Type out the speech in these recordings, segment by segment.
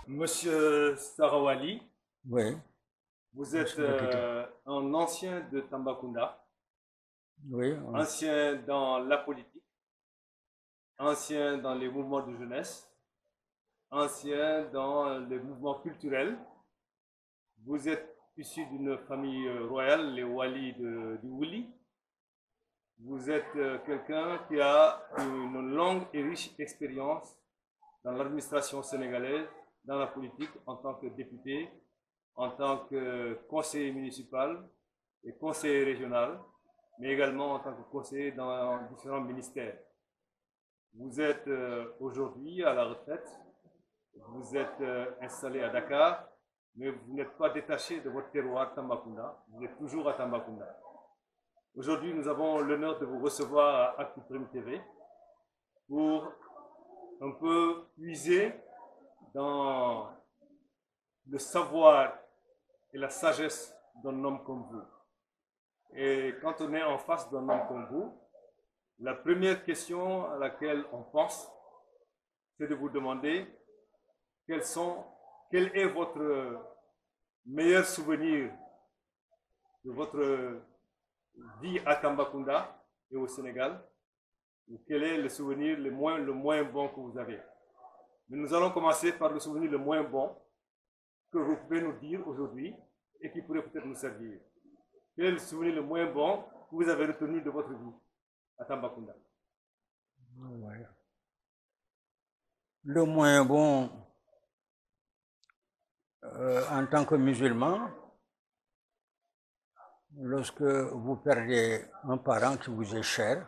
Monsieur Sarawali, Oui, vous êtes un ancien de Tambacounda, oui, ancien dans la politique, ancien dans les mouvements de jeunesse, ancien dans les mouvements culturels. Vous êtes issu d'une famille royale, les Wali du Wuli. Vous êtes quelqu'un qui a une longue et riche expérience dans l'administration sénégalaise, dans la politique, en tant que député, en tant que conseiller municipal et conseiller régional, mais également en tant que conseiller dans différents ministères. Vous êtes aujourd'hui à la retraite, vous êtes installé à Dakar, mais vous n'êtes pas détaché de votre terroir Tambacounda, vous êtes toujours à Tambacounda. Aujourd'hui, nous avons l'honneur de vous recevoir à Actu Prime TV pour un peu puiser dans le savoir et la sagesse d'un homme comme vous. Et quand on est en face d'un homme comme vous, la première question à laquelle on pense, c'est de vous demander quel est votre meilleur souvenir de votre vie à Tambacounda et au Sénégal, ou quel est le souvenir le moins bon que vous avez. Mais nous allons commencer par le souvenir le moins bon que vous pouvez nous dire aujourd'hui et qui pourrait peut-être nous servir. Quel est le souvenir le moins bon que vous avez retenu de votre vie à Tambacounda? ouais. Le moins bon, en tant que musulman, lorsque vous perdez un parent qui vous est cher,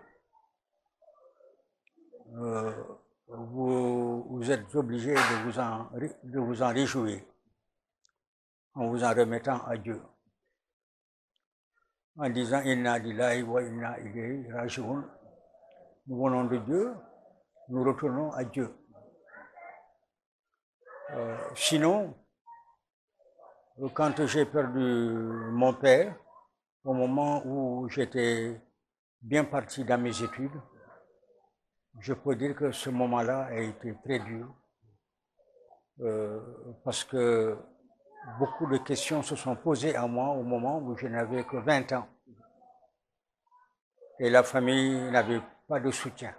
vous êtes obligé de vous en réjouir en vous en remettant à Dieu, en disant Inna lillahi wa inna ilayhi raji'un. Nous venons de Dieu, nous retournons à Dieu. Sinon, quand j'ai perdu mon père, au moment où j'étais bien parti dans mes études, je peux dire que ce moment-là a été très dur, parce que beaucoup de questions se sont posées à moi au moment où je n'avais que 20 ans. Et la famille n'avait pas de soutien.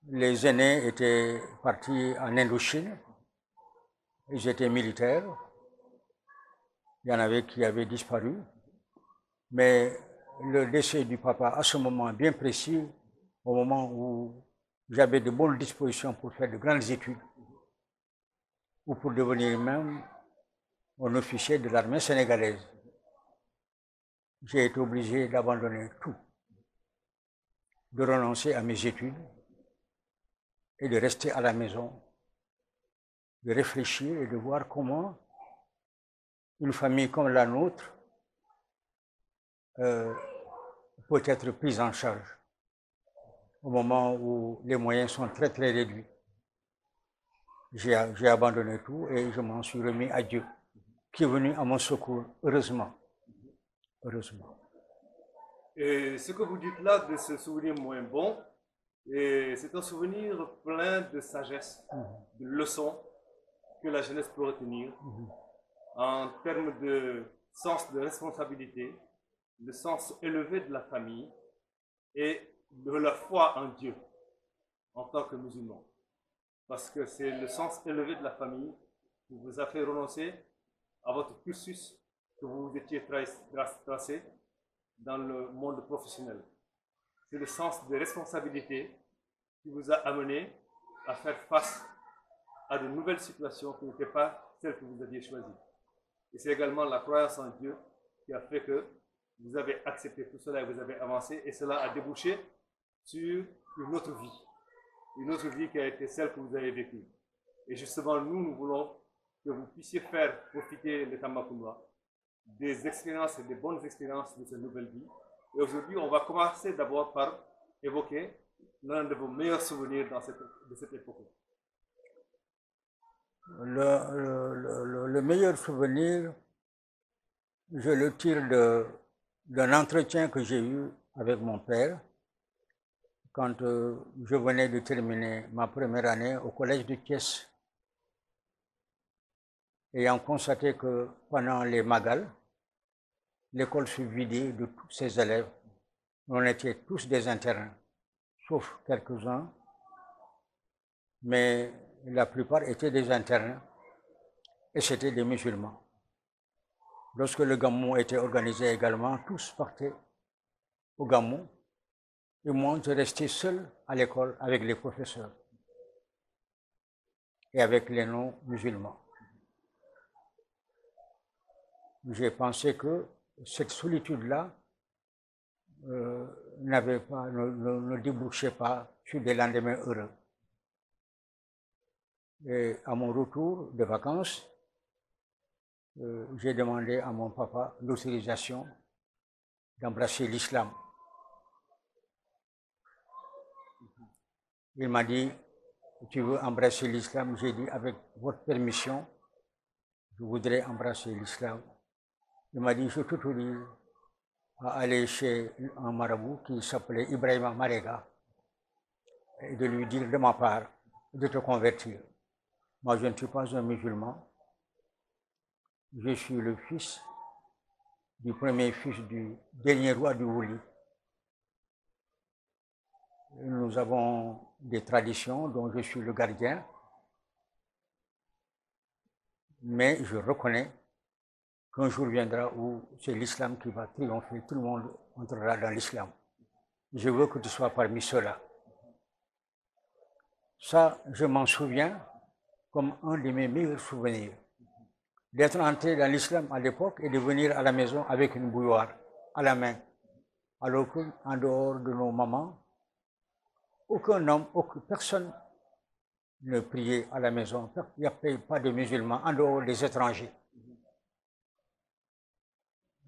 Les aînés étaient partis en Indochine, ils étaient militaires, il y en avait qui avaient disparu, mais le décès du papa à ce moment bien précis, au moment où j'avais de bonnes dispositions pour faire de grandes études, ou pour devenir même un officier de l'armée sénégalaise, j'ai été obligé d'abandonner tout, de renoncer à mes études et de rester à la maison, de réfléchir et de voir comment une famille comme la nôtre peut être prise en charge au moment où les moyens sont très très réduits. J'ai abandonné tout et je m'en suis remis à Dieu, qui est venu à mon secours, heureusement. Heureusement. Et ce que vous dites là de ce souvenir moins bon, c'est un souvenir plein de sagesse, de leçons que la jeunesse peut retenir en termes de sens de responsabilité, le sens élevé de la famille et de la foi en Dieu en tant que musulman. Parce que c'est le sens élevé de la famille qui vous a fait renoncer à votre cursus que vous vous étiez tracé dans le monde professionnel. C'est le sens des responsabilités qui vous a amené à faire face à de nouvelles situations qui n'étaient pas celles que vous aviez choisies. Et c'est également la croyance en Dieu qui a fait que vous avez accepté tout cela et vous avez avancé, et cela a débouché sur une autre vie qui a été celle que vous avez vécue. Et justement, nous voulons que vous puissiez faire profiter les Tambacoundois des expériences et des bonnes expériences de cette nouvelle vie, Et aujourd'hui, on va commencer d'abord par évoquer l'un de vos meilleurs souvenirs de cette époque-là. Le meilleur souvenir, je le tire d'un entretien que j'ai eu avec mon père quand je venais de terminer ma première année au collège de Thiès. Ayant constaté que pendant les Magal, l'école se vidait de tous ses élèves. On était tous des internes, sauf quelques-uns, mais la plupart étaient des internes et c'était des musulmans. Lorsque le Gamou était organisé également, tous partaient au Gamou et moi, je restais seul à l'école avec les professeurs et avec les non-musulmans. J'ai pensé que cette solitude-là ne débouchait pas sur des lendemains heureux. Et à mon retour de vacances, j'ai demandé à mon papa l'autorisation d'embrasser l'islam. Il m'a dit, tu veux embrasser l'islam? J'ai dit, avec votre permission, je voudrais embrasser l'islam. Il m'a dit, je t'autorise à aller chez un marabout qui s'appelait Ibrahima Marega et de lui dire de ma part de te convertir. Moi, je ne suis pas un musulman. Je suis le fils du premier fils du dernier roi du Wuli. Nous avons des traditions dont je suis le gardien, mais je reconnais qu'un jour viendra où c'est l'islam qui va triompher, tout le monde entrera dans l'islam. Je veux que tu sois parmi ceux-là. Ça, je m'en souviens comme un de mes meilleurs souvenirs. D'être entré dans l'islam à l'époque et de venir à la maison avec une bouilloire à la main. Alors qu'en dehors de nos mamans, aucun homme, personne ne priait à la maison. Il n'y avait pas de musulmans en dehors des étrangers.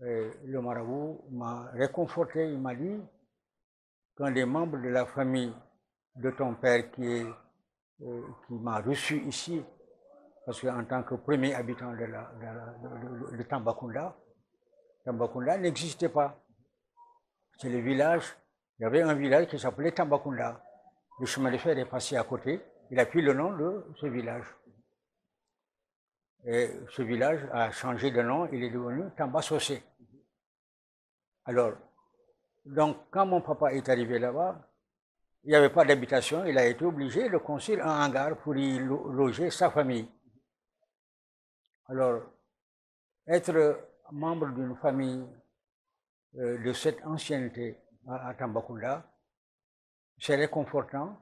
Et le marabout m'a réconforté, il m'a dit, quand des membres de la famille de ton père qui m'a reçu ici, parce qu'en tant que premier habitant de Tambacounda, Tambacounda n'existait pas. C'est le village, il y avait un village qui s'appelait Tambacounda. Le chemin de fer est passé à côté, il a pris le nom de ce village. Et ce village a changé de nom, il est devenu Tambasossé. Alors, donc quand mon papa est arrivé là-bas, il n'y avait pas d'habitation, il a été obligé de construire un hangar pour y loger sa famille. Alors, être membre d'une famille de cette ancienneté à Tambacounda, c'est réconfortant.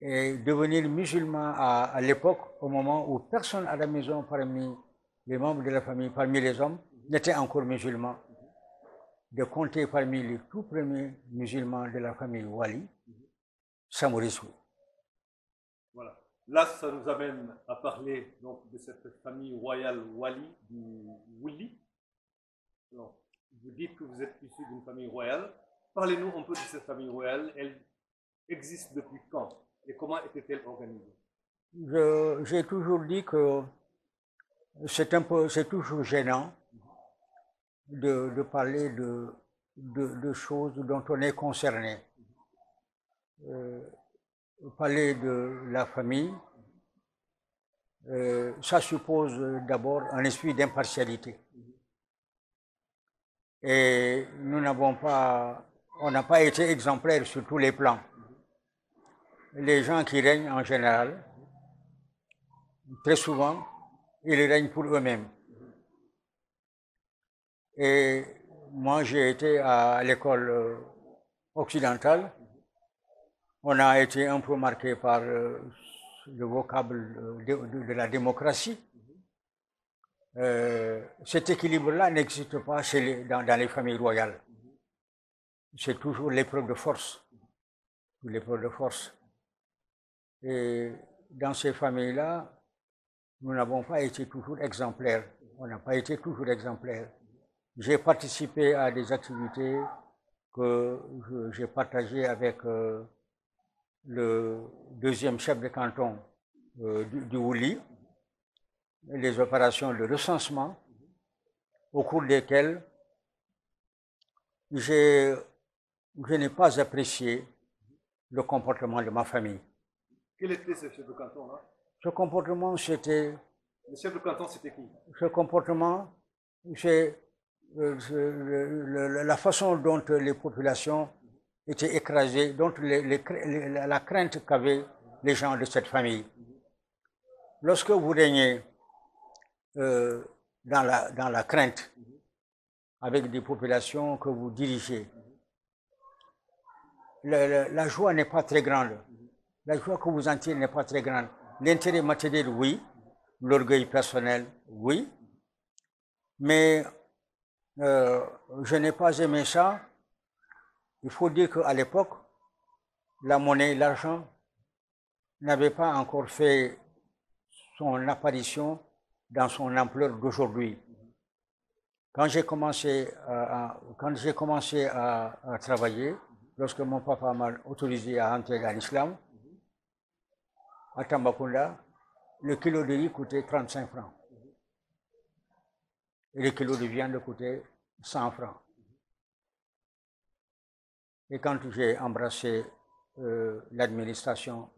Et devenir musulman à l'époque, au moment où personne à la maison parmi les membres de la famille, parmi les hommes, n'était encore musulman, de compter parmi les tout premiers musulmans de la famille Wali, ça me réjouit. Voilà. Là, ça nous amène à parler donc, de cette famille royale Wali du Wuli. Alors, vous dites que vous êtes issu d'une famille royale. Parlez-nous un peu de cette famille royale. Elle existe depuis quand et comment était-elle organisée? J'ai toujours dit que c'est toujours gênant de parler de choses dont on est concerné. Parler de la famille, ça suppose d'abord un esprit d'impartialité. Et on n'a pas été exemplaires sur tous les plans. Les gens qui règnent en général, très souvent, ils règnent pour eux-mêmes. Et moi, j'ai été à l'école occidentale. On a été un peu marqué par le vocable de la démocratie. Cet équilibre-là n'existe pas dans les familles royales. C'est toujours l'épreuve de force. L'épreuve de force. Et dans ces familles-là, nous n'avons pas été toujours exemplaires. On n'a pas été toujours exemplaires. J'ai participé à des activités que j'ai partagé avec le deuxième chef de canton du Wouli, les opérations de recensement, au cours desquelles je n'ai pas apprécié le comportement de ma famille. Quel était ce chef de canton-là? Ce comportement, c'était... Le chef de canton, c'était qui? Ce comportement, c'est la façon dont les populations étaient écrasées, dont la crainte qu'avaient les gens de cette famille. Lorsque vous régnez dans la crainte, avec des populations que vous dirigez, la joie n'est pas très grande. La joie que vous en tirez n'est pas très grande. L'intérêt matériel, oui. L'orgueil personnel, oui. Mais je n'ai pas aimé ça. Il faut dire qu'à l'époque, la monnaie, l'argent, n'avait pas encore fait son apparition dans son ampleur d'aujourd'hui. Quand j'ai commencé à travailler, lorsque mon papa m'a autorisé à entrer dans l'islam, à Tambacounda, le kilo de riz coûtait 35 francs. Et le kilo de viande coûtait 100 francs. Et quand j'ai embrassé l'administration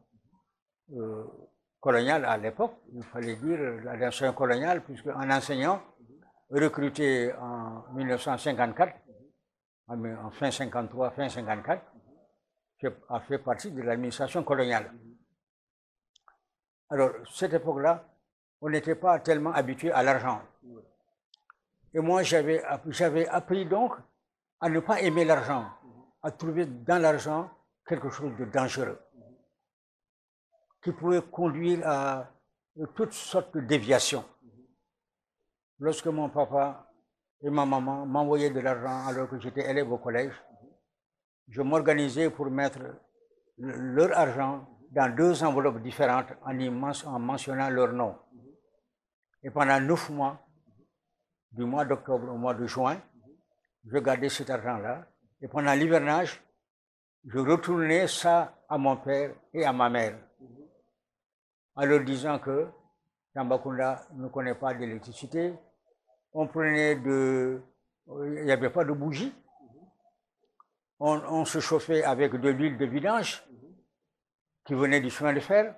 coloniale à l'époque, il fallait dire l'administration coloniale, puisque un enseignant recruté en 1954, en fin 53, fin 54, a fait partie de l'administration coloniale. Alors, cette époque-là, on n'était pas tellement habitué à l'argent. Et moi, j'avais appris donc à ne pas aimer l'argent, à trouver dans l'argent quelque chose de dangereux, qui pouvait conduire à toutes sortes de déviations. Lorsque mon papa et ma maman m'envoyaient de l'argent alors que j'étais élève au collège, je m'organisais pour mettre leur argent dans 2 enveloppes différentes en mentionnant leur nom. Et pendant 9 mois, du mois d'octobre au mois de juin, je gardais cet argent-là. Et pendant l'hivernage, je retournais ça à mon père et à ma mère, en leur disant que Tambacounda ne connaît pas d'électricité. On prenait il n'y avait pas de bougie. On se chauffait avec de l'huile de vidange qui venait du chemin de fer.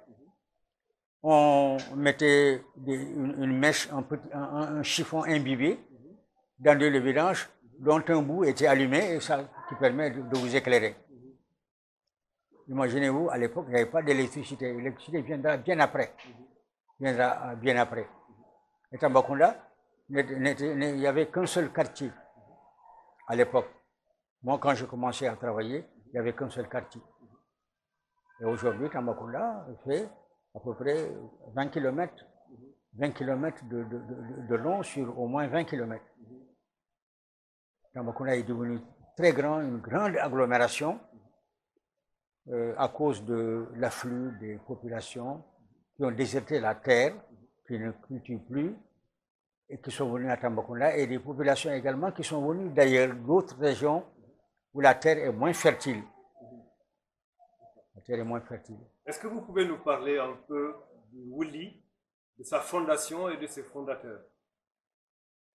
On mettait une mèche, un chiffon imbibé dans de l'huile de vidange dont un bout était allumé et ça qui permet de vous éclairer. Imaginez-vous, à l'époque, il n'y avait pas d'électricité. L'électricité viendra bien après. Et Tambacounda, il n'y avait qu'un seul quartier à l'époque. Moi, quand je commençais à travailler, il n'y avait qu'un seul quartier. Et aujourd'hui, Tambacounda fait à peu près 20 km de long sur au moins 20 km. Tambacounda est devenu très grand, une grande agglomération à cause de l'afflux des populations qui ont déserté la terre, qui ne cultivent plus et qui sont venues à Tambacounda, et des populations également qui sont venues d'ailleurs d'autres régions où la terre est moins fertile. La terre est moins fertile. Est-ce que vous pouvez nous parler un peu du Wouli, de sa fondation et de ses fondateurs?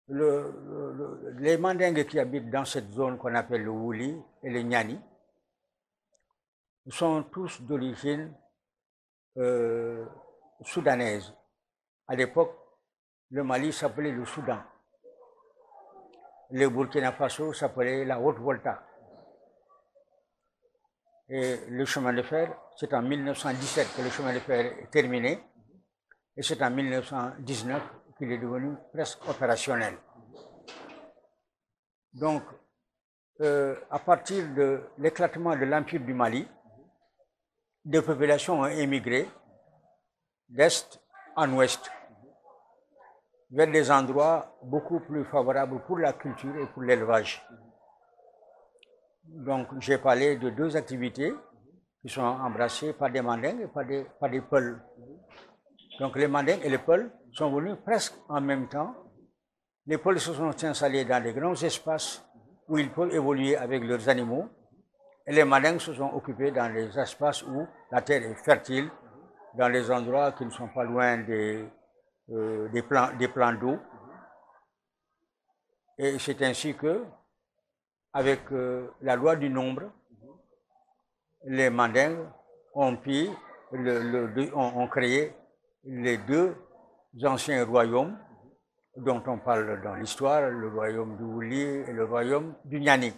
Les Mandingues qui habitent dans cette zone qu'on appelle le Wouli et le Nyani sont tous d'origine soudanaise. À l'époque, le Mali s'appelait le Soudan. Le Burkina Faso s'appelait la Haute-Volta. Et le chemin de fer, c'est en 1917 que le chemin de fer est terminé, et c'est en 1919 qu'il est devenu presque opérationnel. Donc, à partir de l'éclatement de l'Empire du Mali, des populations ont émigré d'est en ouest, vers des endroits beaucoup plus favorables pour la culture et pour l'élevage. Donc, j'ai parlé de 2 activités qui sont embrassées par des Mandingues et par des Peuls. Donc, les Mandingues et les Peuls sont venus presque en même temps. Les Peuls se sont installés dans des grands espaces où ils peuvent évoluer avec leurs animaux. Et les Mandingues se sont occupés dans les espaces où la terre est fertile, dans les endroits qui ne sont pas loin des plans d'eau. Et c'est ainsi que, avec la loi du nombre, les Mandingues ont créé les deux anciens royaumes dont on parle dans l'histoire, le royaume du Wuli et le royaume du Nyani.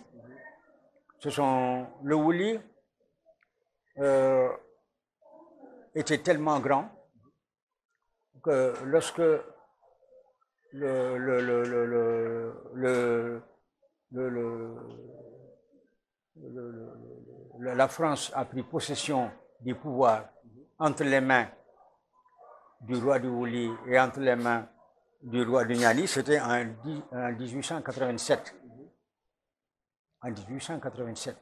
Le Wuli était tellement grand que lorsque la France a pris possession du pouvoir entre les mains du roi du Wuli et entre les mains du roi du Nyani, c'était en 1887. En 1887.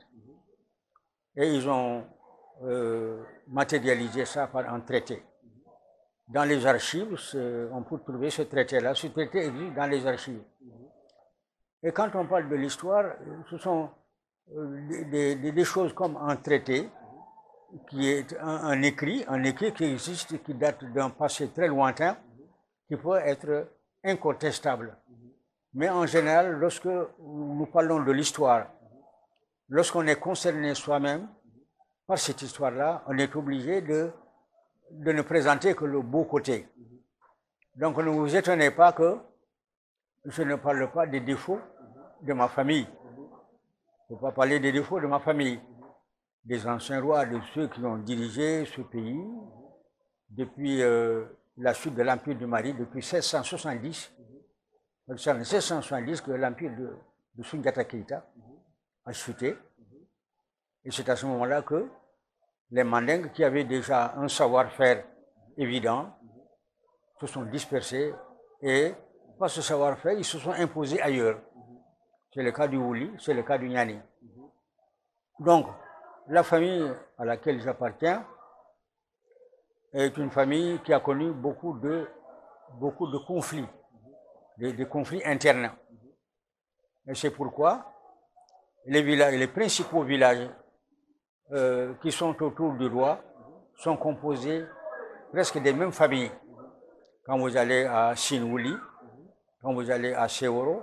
Et ils ont matérialisé ça par un traité. Dans les archives, on peut trouver ce traité-là. Ce traité existe dans les archives. Et quand on parle de l'histoire, ce sont des choses comme un traité, qui est un écrit qui existe, qui date d'un passé très lointain, qui peut être incontestable. Mais en général, lorsque nous parlons de l'histoire, lorsqu'on est concerné soi-même par cette histoire-là, on est obligé de ne présenter que le beau côté. Donc ne vous étonnez pas que je ne parle pas des défauts de ma famille. Je ne peux pas parler des défauts de ma famille, des anciens rois, de ceux qui ont dirigé ce pays depuis la chute de l'Empire du Mali, depuis 1670. C'est en 1670 que l'Empire de Soundiata Keïta a chuté. Et c'est à ce moment-là que les Mandingues, qui avaient déjà un savoir-faire évident, se sont dispersés et, par ce savoir-faire, ils se sont imposés ailleurs. C'est le cas du Wuli, c'est le cas du Nyani. Donc, la famille à laquelle j'appartiens est une famille qui a connu beaucoup de conflits, des conflits internes. Et c'est pourquoi les principaux villages qui sont autour du roi sont composés presque des mêmes familles. Quand vous allez à Sinwouli, quand vous allez à Seworo,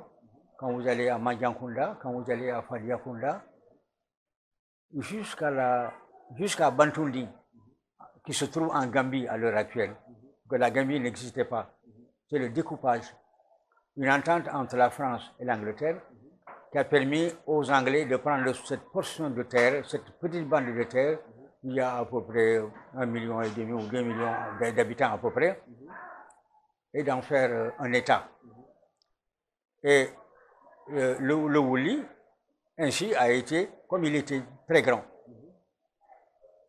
quand vous allez à Madjankunda, quand vous allez à Fadiakunda, jusqu'à Bantundi, qui se trouve en Gambie à l'heure actuelle, que la Gambie n'existait pas. C'est le découpage, une entente entre la France et l'Angleterre qui a permis aux Anglais de prendre cette portion de terre, cette petite bande de terre, il y a à peu près 1,5 million ou 2 millions d'habitants à peu près, et d'en faire un État. Et le Wuli, ainsi, a été, comme il était très grand,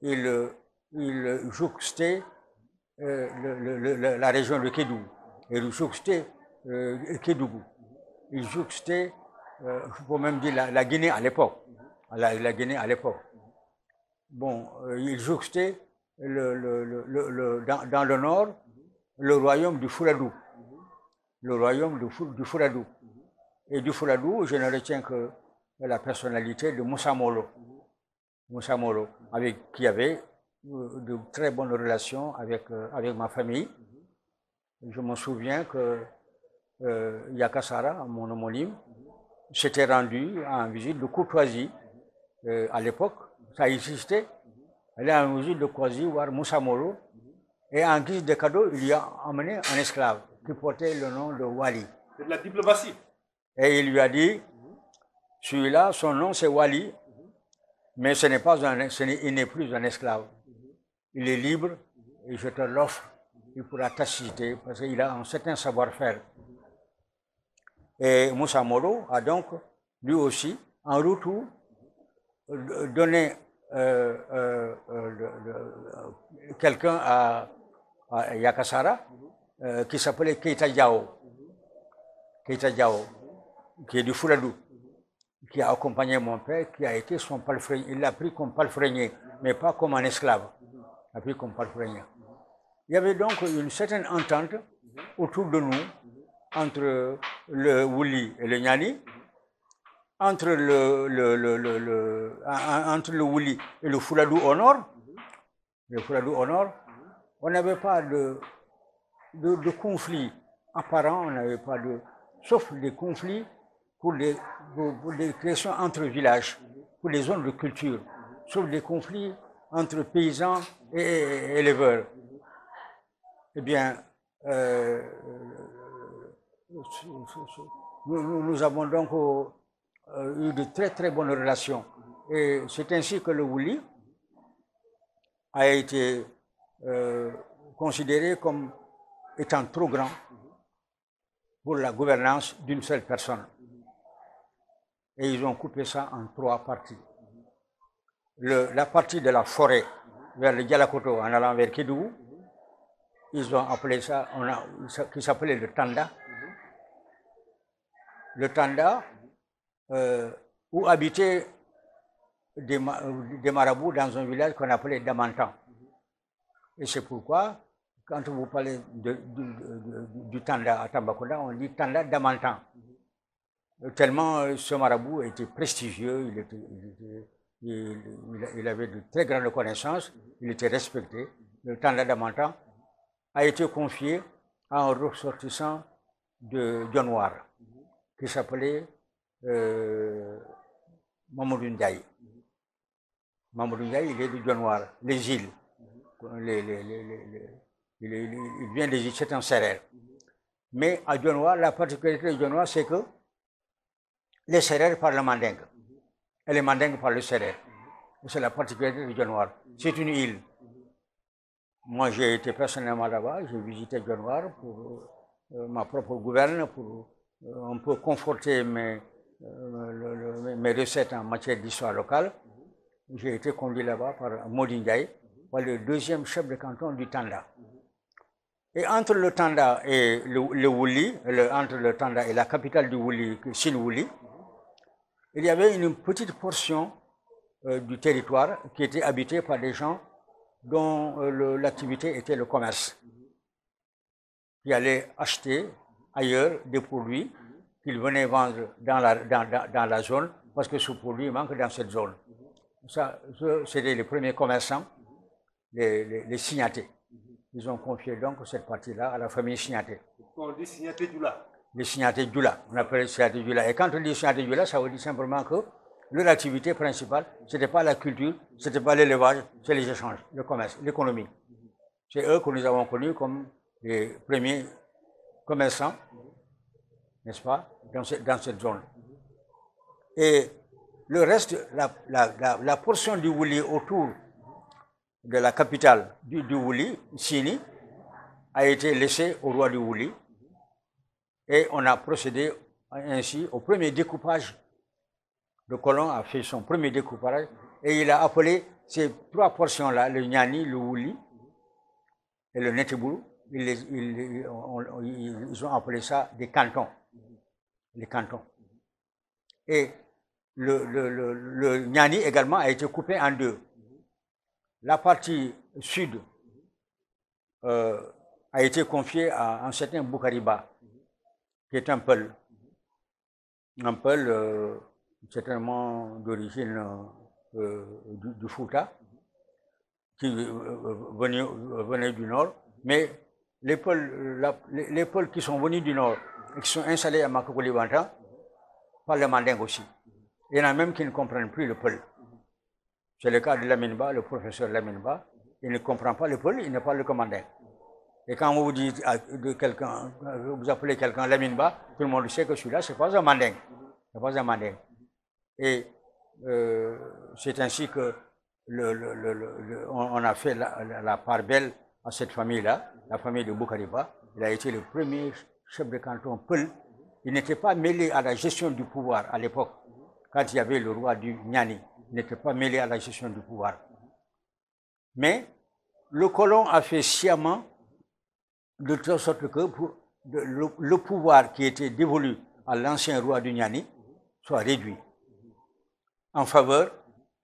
il jouxtait la région de Kédougou, il jouxtait Kédougou, il jouxtait, il faut même dire la Guinée à l'époque, la Guinée à l'époque. Bon, il jouxtait dans le nord le royaume du Fouladou, le royaume du Fouladou. Et du Fouladou, je ne retiens que la personnalité de Moussa Molo, avec qui avait de très bonnes relations avec ma famille. Je me souviens que Yakasara, mon homonyme, s'était rendu en visite de courtoisie. À l'époque, ça existait. Elle est en visite de courtoisie voir Moussa Molo. Et en guise de cadeau, il lui a emmené un esclave qui portait le nom de Wali. C'est de la diplomatie. Et il lui a dit, celui-là, son nom c'est Wali, mais il n'est plus un esclave. Il est libre et je te l'offre. Il pourra t'assister parce qu'il a un certain savoir-faire. Et Moussa Molo a donc, lui aussi, en retour, donné quelqu'un à Yakasara qui s'appelait Keita Diao, qui est du Fouladou, qui a accompagné mon père, qui a été son palefrenier. Il l'a pris comme palefrenier, mais pas comme un esclave. Il l'a pris comme palefrenier. Il y avait donc une certaine entente autour de nous, entre le Wuli et le Nyani, entre entre le Wouli et le Fouladou au nord, on n'avait pas de conflit apparent, on n'avait pas de, sauf des conflits pour des questions entre villages, pour les zones de culture, sauf des conflits entre paysans et éleveurs. Eh bien, nous avons donc eu de très très bonnes relations. Et c'est ainsi que le Wouli a été considéré comme étant trop grand pour la gouvernance d'une seule personne. Et ils ont coupé ça en 3 parties. La partie de la forêt vers le Dialakoto en allant vers Kédougou, ils ont appelé ça, qui s'appelait le Tanda. Le Tanda, où habitaient des marabouts dans un village qu'on appelait Damantan. Et c'est pourquoi, quand vous parlez du Tanda à Tambacounda, on dit Tanda Damantan. Tellement ce marabout était prestigieux, il avait de très grandes connaissances, il était respecté. Le Tanda Damantan a été confié à un ressortissant de Dionewar, qui s'appelait Mamadou Ndiaye. Mamadou Ndiaye, il est de Dionewar, les îles. Il vient des îles, c'est un Sérère. Mais à Dionewar, la particularité de Dionewar, c'est que les Sérères parlent le mandingue et les mandingues parlent le Sérère. C'est la particularité de Dionewar. C'est une île. Moi, j'ai été personnellement là-bas, j'ai visité Dionewar pour ma propre gouverne, pour un peu conforter mes recettes en matière d'histoire locale. J'ai été conduit là-bas par Modi Ndiaye, par le 2e chef de canton du Tanda. Et entre le Tanda et le Wouli, entre le Tanda et la capitale du Wouli, Sil-Wouli, il y avait une petite portion du territoire qui était habitée par des gens dont l'activité était le commerce, qui allaient acheter ailleurs des produits qu'ils venaient vendre dans la zone, parce que ce produit manque dans cette zone. Ça, c'était les premiers commerçants, les Signatés. Ils ont confié donc cette partie-là à la famille Signaté. On dit Signaté Djoula. Les Signaté Djoula, on appelle Signaté Djoula. Et quand on dit Signaté Djoula, ça veut dire simplement que leur activité principale, ce n'était pas la culture, ce n'était pas l'élevage, c'est les échanges, le commerce, l'économie. C'est eux que nous avons connus comme les premiers commerçants, n'est-ce pas, dans cette zone. Et le reste, la portion du Wouli autour de la capitale du Wouli, Sini, a été laissée au roi du Wouli. Et on a procédé ainsi au premier découpage. Le colon a fait son premier découpage et il a appelé ces 3 portions-là, le Niani, le Wouli et le Neteboulou, ils ont appelé ça des cantons. Les cantons. Et le Niani également a été coupé en 2. La partie sud a été confiée à un certain Boukariba, qui est un Peul certainement d'origine du Fouta, qui venait du nord, mais les Peuls qui sont venus du nord et qui sont installés à Makokoli-Bantan parlent le mandingue aussi. Il y en a même qui ne comprennent plus le Peul. C'est le cas de Lamine Ba, le professeur Lamine Ba, il ne comprend pas le Peul, il ne parle que mandingue. Et quand vous dites de quelqu'un, vous appelez quelqu'un Lamine Ba, tout le monde sait que celui-là, ce n'est pas un mandingue. C'est pas un mandingue. Et c'est ainsi que on a fait la part belle à cette famille-là, la famille de Boukariba. Il a été le premier chef de canton Peul. Il n'était pas mêlé à la gestion du pouvoir à l'époque, quand il y avait le roi du Niani. Il n'était pas mêlé à la gestion du pouvoir. Mais le colon a fait sciemment de telle sorte que le pouvoir qui était dévolu à l'ancien roi du Niani soit réduit en faveur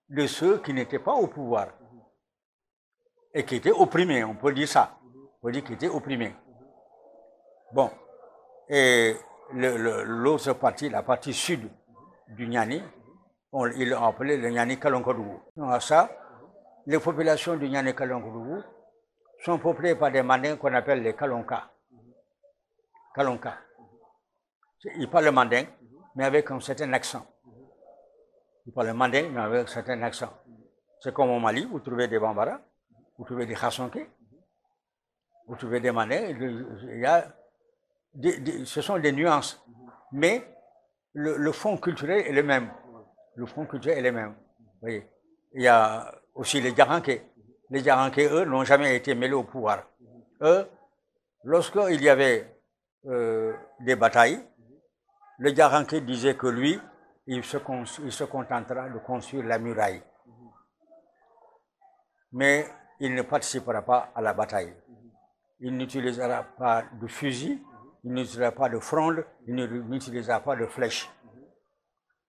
de ceux qui n'étaient pas au pouvoir et qui étaient opprimés, on peut dire ça. On peut dire qu'ils étaient opprimés. Bon, et l'autre partie, la partie sud du Niani, ils l'ont appelé le Niani Kalonkodougou. À ça, les populations du Niani Kalonkodougou sont peuplées par des Mandins qu'on appelle les Kalonka. Kalonka. Ils parlent le mandin, mais avec un certain accent. Ils parlent le mandin, mais avec un certain accent. C'est comme au Mali, vous trouvez des Bambara, vous trouvez des Khassonké, vous trouvez des mandins. Ce sont des nuances. Mais le fond culturel est le même. Le fond culturel est le même. Vous voyez. Il y a aussi les Djaranké. Les Djaranké, eux, n'ont jamais été mêlés au pouvoir. Eux, lorsqu'il y avait des batailles, le Djaranké disait que lui, il se contentera de construire la muraille. Mais il ne participera pas à la bataille. Il n'utilisera pas de fusil, il n'utilisera pas de fronde, il n'utilisera pas de flèche.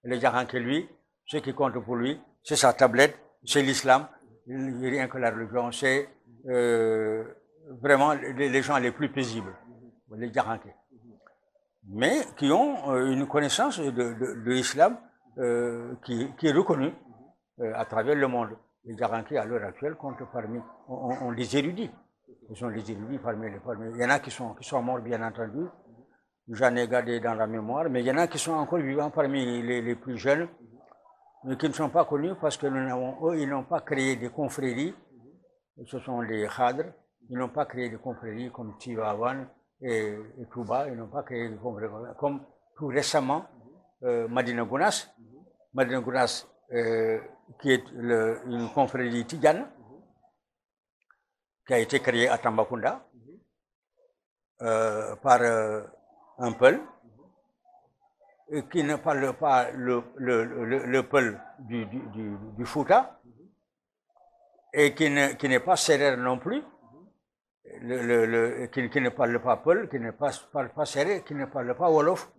Le Djaranké, lui, ce qui compte pour lui, c'est sa tablette, c'est l'islam, rien que la religion, c'est vraiment les gens les plus paisibles, les Djaranké. Mais qui ont une connaissance de l'islam qui est reconnue à travers le monde. Les Djaranké, à l'heure actuelle, comptent parmi, ont des érudits. Ils sont les érudits parmi. Il y en a qui sont morts, bien entendu. J'en ai gardé dans la mémoire, mais il y en a qui sont encore vivants parmi les plus jeunes, mais qui ne sont pas connus parce que eux, ils n'ont pas créé des confréries. Ce sont les Khadr. Ils n'ont pas créé des confréries comme Tivaouane et Touba. Ils n'ont pas créé des confréries comme tout récemment Madina Gounass. Madina Gounass, qui est une confrérie tidjane, qui a été créée à Tambacounda par un Peul, qui ne parle pas le Peul du Fouta, et qui n'est pas sérère non plus, qui ne parle pas Peul, qui ne parle pas sérère, qui ne parle pas Wolof.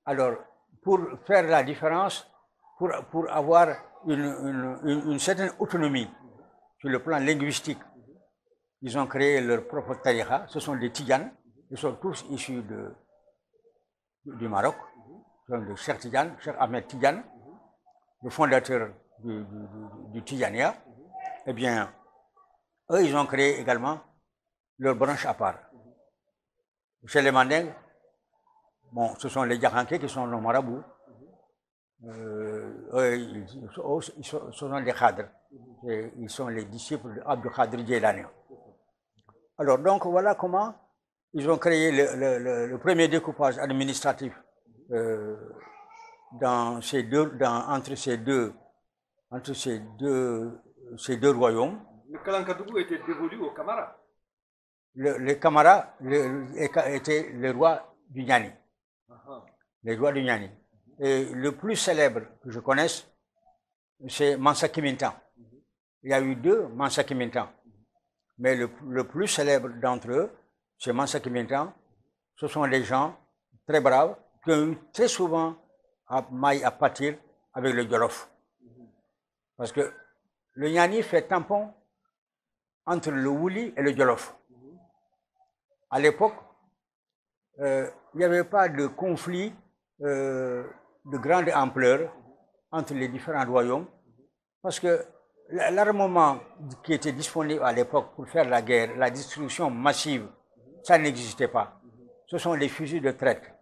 Alors, pour faire la différence, pour avoir une certaine autonomie sur le plan linguistique, ils ont créé leur propre tariqa. Ce sont des Tidjanes, ils sont tous issus du Maroc. Ce sont le Cheikh Tidjane, Cheikh Ahmed Tidjane, le fondateur du Tidjania. Eh bien, eux, ils ont créé également leur branche à part. Chez les Mandingues, bon, ce sont les Djaranké qui sont nos marabouts. Ce sont des Khadr. Ils sont les disciples d'Abdul Khadir Djeilani. Alors, donc, voilà comment ils ont créé le premier découpage administratif entre ces deux royaumes. Le Kalankadougou était dévolu aux Kamara. Les Kamara étaient les rois du Niani. Les rois du Niani. Et le plus célèbre que je connaisse, c'est Mansa Kimintan. Il y a eu deux Mansa Kimintan. Mais le plus célèbre d'entre eux, c'est Mansa Kimintan. Ce sont des gens très braves qui ont eu très souvent maille à pâtir avec le Jolof. Parce que le Niani fait tampon entre le Wouli et le Jolof. À l'époque, il n'y avait pas de conflit de grande ampleur entre les différents royaumes, parce que l'armement qui était disponible à l'époque pour faire la guerre, la destruction massive, ça n'existait pas. Ce sont des fusils de traite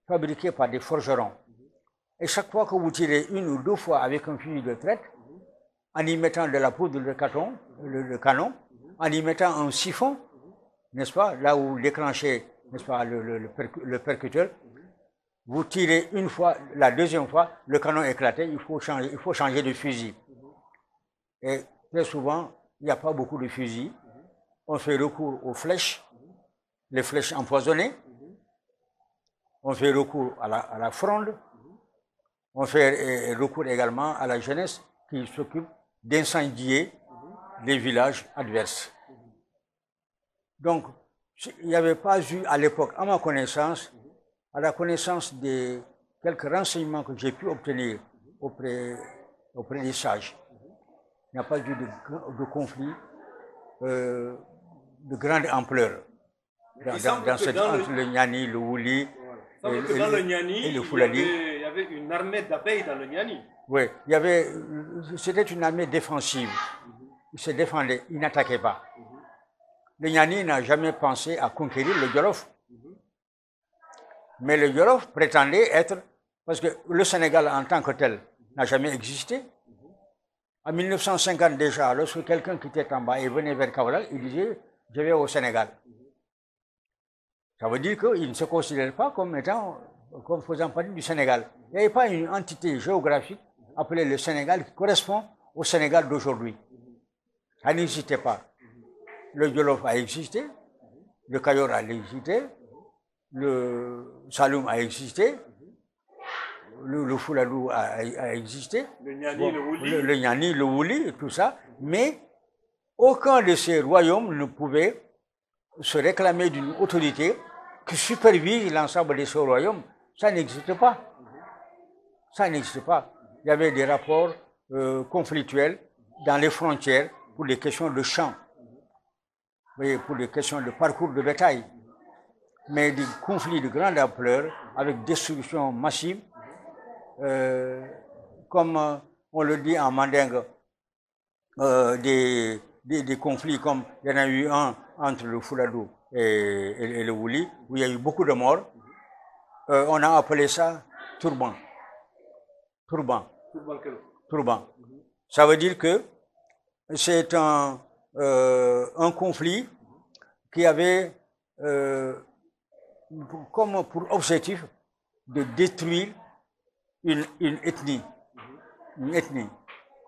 fabriqués par des forgerons. Et chaque fois que vous tirez une ou deux fois avec un fusil de traite, en y mettant de la poudre de canon, en y mettant un siphon, n'est-ce pas, là où vous déclenchez, n'est-ce pas, le percuteur, vous tirez une fois, la deuxième fois, le canon éclaté, il faut changer de fusil. Et très souvent, il n'y a pas beaucoup de fusils. On fait recours aux flèches, les flèches empoisonnées. On fait recours à la fronde. On fait recours également à la jeunesse qui s'occupe d'incendier les villages adverses. Donc, il n'y avait pas eu à l'époque, à ma connaissance, à la connaissance des quelques renseignements que j'ai pu obtenir auprès des sages, il n'y a pas eu de conflit de grande ampleur entre le Niani, le Wouli et le Fulani. Il y avait avait une armée d'abeilles dans le Niani. Oui, c'était une armée défensive. Ils se défendaient, ils n'attaquaient pas. Le Niani n'a jamais pensé à conquérir le Jolof. Mais le Jolof prétendait être, parce que le Sénégal en tant que tel n'a jamais existé. En 1950 déjà, lorsque quelqu'un quittait Tamba et venait vers Kaolack, il disait « je vais au Sénégal ». Ça veut dire qu'il ne se considère pas comme faisant partie du Sénégal. Il n'y avait pas une entité géographique appelée le Sénégal qui correspond au Sénégal d'aujourd'hui. Ça n'existait pas. Le Jolof a existé, le Kayor a existé, le Saloum a existé, le Fouladou a existé, le Niani, le Niani, le Wouli, tout ça, mais aucun de ces royaumes ne pouvait se réclamer d'une autorité qui supervise l'ensemble de ces royaumes. Ça n'existe pas. Ça n'existe pas. Il y avait des rapports conflictuels dans les frontières pour des questions de champs, pour des questions de parcours de bétail, mais des conflits de grande ampleur avec destruction massive, comme on le dit en mandingue, des conflits comme il y en a eu un entre le Fouladou et le Wouli, où il y a eu beaucoup de morts. On a appelé ça turban. Turban. Turban. Ça veut dire que c'est un conflit qui avait comme pour objectif de détruire une ethnie. Une ethnie.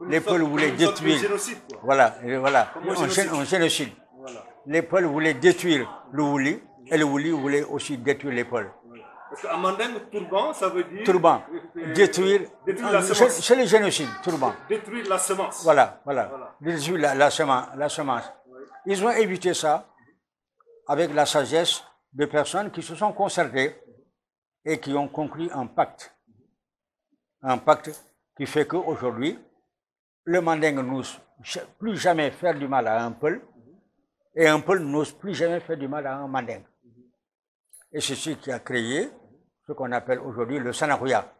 Les Peuls voulaient détruire. Voilà, un génocide. Voilà. Les Peuls voulaient détruire le Wouli et le Wouli voulait aussi détruire les Peuls. Parce qu'en mandingue, turban, ça veut dire. Turban. Détruire la semence. C'est le génocide, turban. Détruire la semence. Voilà. Détruire la semence. Oui. Ils ont évité ça avec la sagesse de personnes qui se sont concertées et qui ont conclu un pacte. Un pacte qui fait qu'aujourd'hui, le mandingue n'ose plus jamais faire du mal à un Peul et un Peul n'ose plus jamais faire du mal à un mandingue. Et c'est ce qui a créé ce qu'on appelle aujourd'hui le Sanakouya.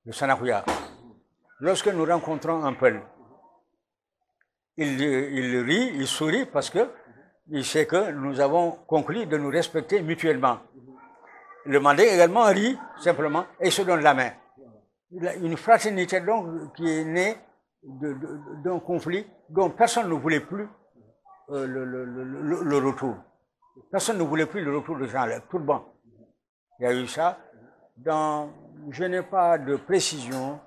Le Sanakouya. Lorsque nous rencontrons un Peul, il rit, il sourit parce qu'il sait que nous avons conclu de nous respecter mutuellement. Le mandingue également rit simplement et se donne la main. Une fraternité donc qui est née d'un conflit dont personne ne voulait plus le retour. Personne ne voulait plus le retour de Jean Turban. Il y a eu ça. Je n'ai pas de précision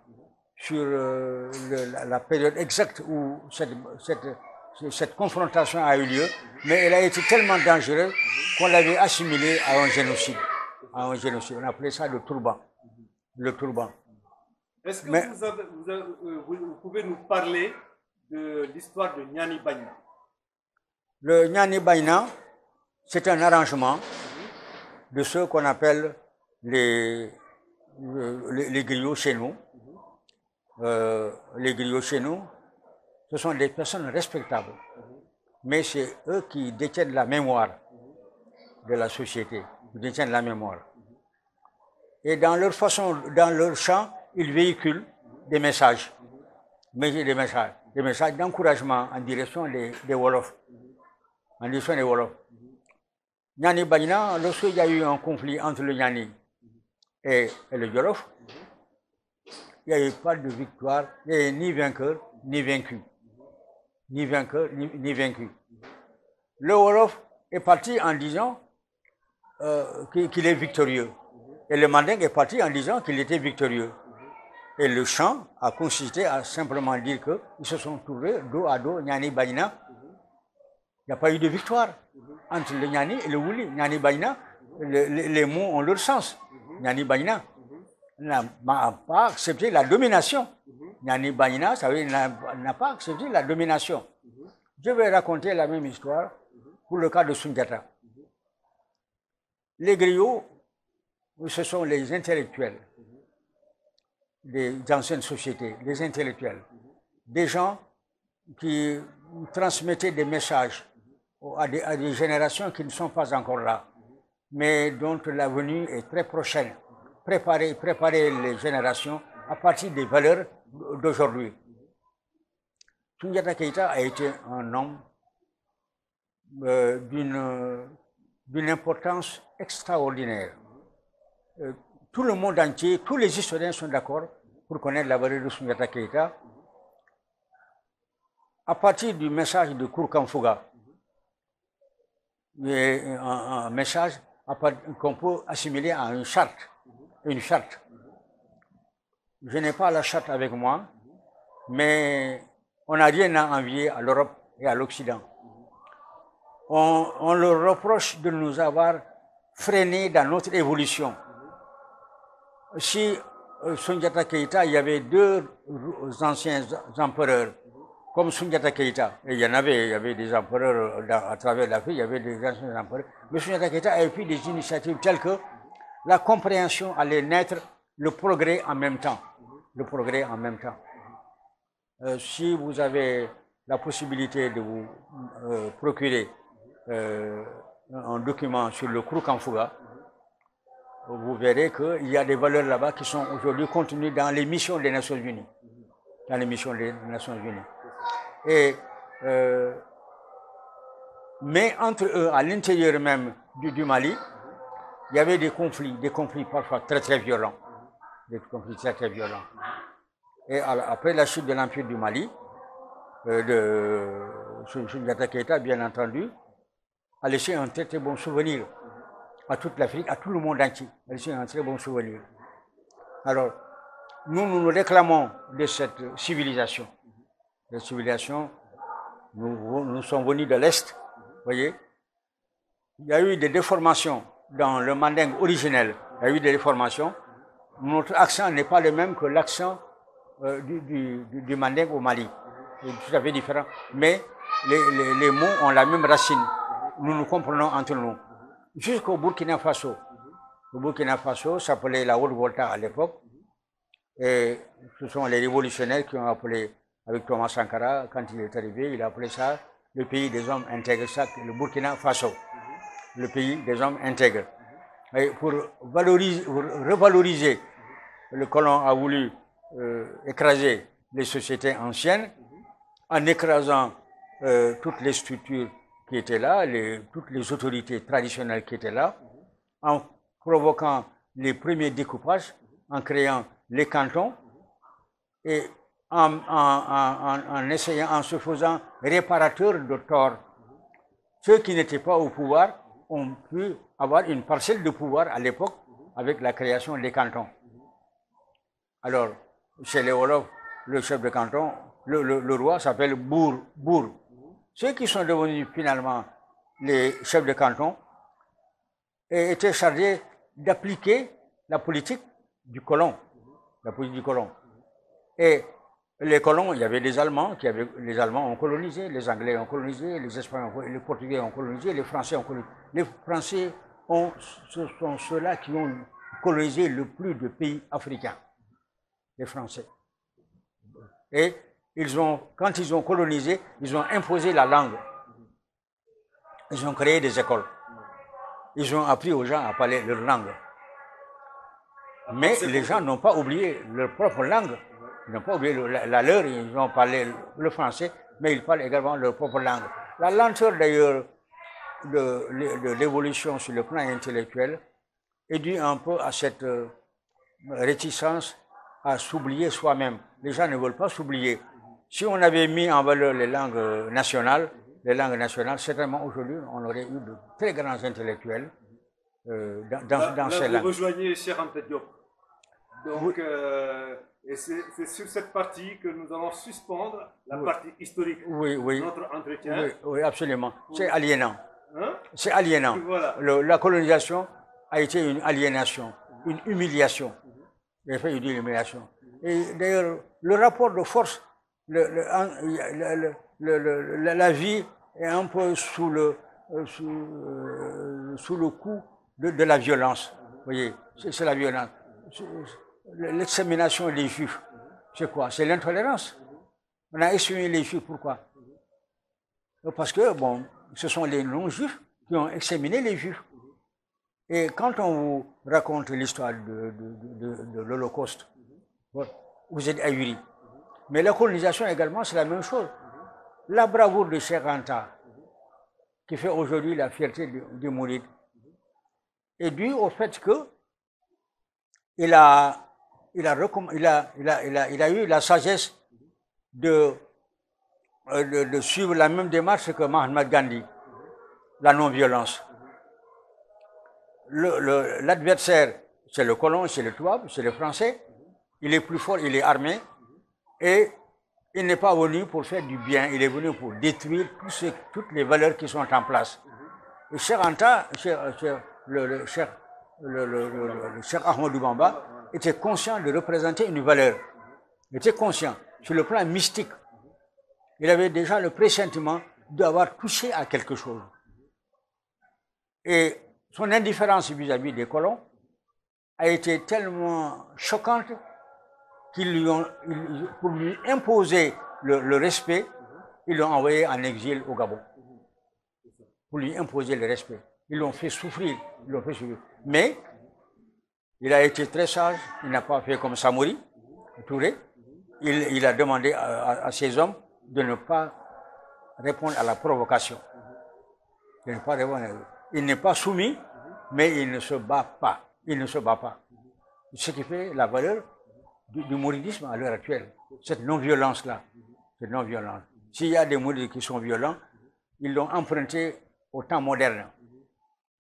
sur la période exacte où cette confrontation a eu lieu, mais elle a été tellement dangereuse qu'on l'avait assimilée à un génocide. On appelait ça le Turban. Le Turban. Est-ce que vous pouvez nous parler de l'histoire de Niani Bagna? Le Niani Bagna, c'est un arrangement de ceux qu'on appelle les griots chez nous. Les griots chez nous, ce sont des personnes respectables, mais c'est eux qui détiennent la mémoire de la société, qui détiennent la mémoire. Et dans leur façon, dans leur chant, ils véhiculent des messages, des messages d'encouragement en direction des Wolofs. En direction des Wolofs. Niani Bagna, lorsqu'il y a eu un conflit entre le Niani et le Jolof, il n'y a eu pas de victoire, il n'y a eu ni vainqueur, ni vaincu. Ni vainqueur, ni vaincu. Le Wolof est parti en disant qu'il est victorieux. Et le mandingue est parti en disant qu'il était victorieux. Et le chant a consisté à simplement dire qu'ils se sont trouvés dos à dos, Niani Bagna. Il n'y a pas eu de victoire entre le Niani et le Wouli. Niani Bagna, les mots ont leur sens. Niani Bagna n'a pas accepté la domination. Niani Bagna, ça veut dire n'a pas accepté la domination. Je vais raconter la même histoire pour le cas de Sundiata. Les griots, ce sont les intellectuels des anciennes sociétés, les intellectuels, des gens qui transmettaient des messages à des générations qui ne sont pas encore là, mais dont l'avenir est très prochaine. préparer les générations à partir des valeurs d'aujourd'hui. Soundiata Keïta a été un homme d'une importance extraordinaire. Tout le monde entier, tous les historiens sont d'accord pour connaître la valeur de Soundiata Keïta. À partir du message de Kourkanfouga, un message qu'on peut assimiler à une charte. Je n'ai pas la charte avec moi, mais on n'a rien à envier à l'Europe et à l'Occident. On leur reproche de nous avoir freinés dans notre évolution. Si Soundiata Keïta, il y avait deux anciens empereurs, comme Soundiata Keïta, et il y avait des empereurs à travers l'Afrique, il y avait des anciens empereurs, mais Soundiata Keïta a pris des initiatives telles que la compréhension allait naître, le progrès en même temps. Si vous avez la possibilité de vous procurer un document sur le Kourkanfouga, vous verrez qu'il y a des valeurs là-bas qui sont aujourd'hui contenues dans les missions des Nations Unies. Mais entre eux, à l'intérieur même du Mali, il y avait des conflits parfois très violents. Et après la chute de l'Empire du Mali, Soundiata Keïta, bien entendu, a laissé un très bon souvenir à toute l'Afrique, à tout le monde entier. A laissé un très bon souvenir. Alors, nous réclamons de cette civilisation. Nous sommes venus de l'Est, voyez. Il y a eu des déformations dans le mandingue originel. Il y a eu des déformations. Notre accent n'est pas le même que l'accent du mandingue au Mali. C'est tout à fait différent. Mais les mots ont la même racine. Nous nous comprenons entre nous. Jusqu'au Burkina Faso. Le Burkina Faso s'appelait la Haute-Volta à l'époque. Et ce sont les révolutionnaires qui ont appelé, avec Thomas Sankara, quand il est arrivé, il a appelé ça le pays des hommes intègres, ça, le Burkina Faso. Le pays des hommes intègres. Et pour revaloriser, le colon a voulu écraser les sociétés anciennes en écrasant toutes les structures qui étaient là, toutes les autorités traditionnelles qui étaient là, en provoquant les premiers découpages, en créant les cantons et en essayant, en se faisant réparateur de tort. Ceux qui n'étaient pas au pouvoir ont pu avoir une parcelle de pouvoir à l'époque avec la création des cantons. Alors, chez les Wolofs, le chef de canton, le roi s'appelle Bour. Ceux qui sont devenus finalement les chefs de canton étaient chargés d'appliquer la politique du colon. Et les colons, il y avait les Allemands, les Allemands ont colonisé, les Anglais ont colonisé, les Espagnols, les Portugais ont colonisé, les Français ont colonisé. Les Français ce sont ceux-là qui ont colonisé le plus de pays africains, les Français. Et quand ils ont colonisé, ils ont imposé la langue. Ils ont créé des écoles. Ils ont appris aux gens à parler leur langue. Mais les gens n'ont pas oublié leur propre langue. Ils n'ont pas oublié la leur, ils ont parlé le français, mais ils parlent également leur propre langue. La lenteur d'ailleurs de l'évolution sur le plan intellectuel est due un peu à cette réticence à s'oublier soi-même. Les gens ne veulent pas s'oublier. Si on avait mis en valeur les langues nationales, certainement aujourd'hui, on aurait eu de très grands intellectuels dans ces langues. Vous rejoignez Cheikh Anta Diop. Donc, et c'est sur cette partie que nous allons suspendre la partie historique de notre entretien. Oui, absolument. C'est aliénant. C'est aliénant. Voilà. La colonisation a été une aliénation, une humiliation. Il a fait une humiliation. Et d'ailleurs, le rapport de force, la vie est un peu sous le coup de la violence. Vous voyez, c'est la violence. L'extermination des Juifs, c'est quoi? C'est l'intolérance. On a exterminé les Juifs, pourquoi? Parce que, bon, ce sont les non-Juifs qui ont exterminé les Juifs. Et quand on vous raconte l'histoire de l'Holocauste, vous êtes ahuri. Mais la colonisation également, c'est la même chose. La bravoure de Cheikh Anta, qui fait aujourd'hui la fierté du Mouride, est due au fait que il a eu la sagesse de suivre la même démarche que Mahatma Gandhi, la non-violence. L'adversaire, c'est le colon, c'est le Touab, c'est le Français. Il est plus fort, il est armé. Et il n'est pas venu pour faire du bien, il est venu pour détruire toutes les valeurs qui sont en place. Et Cheikh Anta, le Cheikh Ahmadou Bamba, était conscient de représenter une valeur. Il était conscient, sur le plan mystique. Il avait déjà le pressentiment d'avoir touché à quelque chose. Et son indifférence vis-à-vis des colons a été tellement choquante pour lui imposer le respect, ils l'ont envoyé en exil au Gabon. Pour lui imposer le respect. Ils l'ont fait souffrir. Mais il a été très sage, il n'a pas fait comme Samori Touré. Il a demandé à ses hommes de ne pas répondre à la provocation. Il n'est pas soumis, mais il ne se bat pas. Il ne se bat pas. Ce qui fait la valeur du mouridisme à l'heure actuelle. Cette non-violence-là. Cette non-violence. S'il y a des mourides qui sont violents, ils l'ont emprunté au temps moderne.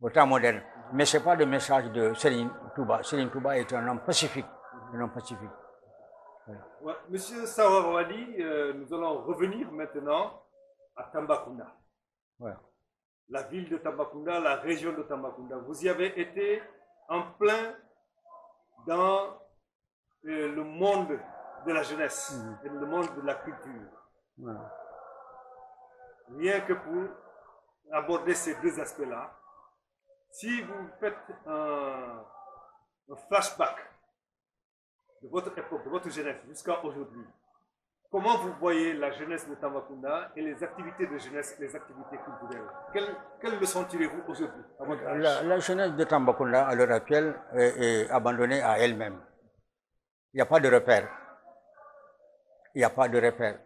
Au temps moderne. Mais ce n'est pas le message de Serigne Touba. Serigne Touba est un homme pacifique. Un homme pacifique. Voilà. Ouais, Monsieur Sawar Wali, nous allons revenir maintenant à Tambacounda. Voilà. La ville de Tambacounda, la région de Tambacounda. Vous y avez été en plein dans le monde de la jeunesse et le monde de la culture. Voilà. Rien que pour aborder ces deux aspects-là, si vous faites un flashback de votre époque, de votre jeunesse jusqu'à aujourd'hui, comment vous voyez la jeunesse de Tambacounda et les activités de jeunesse, les activités culturelles? Quelles leçons tirez-vous aujourd'hui? La jeunesse de Tambacounda, à l'heure actuelle, est abandonnée à elle-même. Il n'y a pas de repère. Il n'y a pas de repère.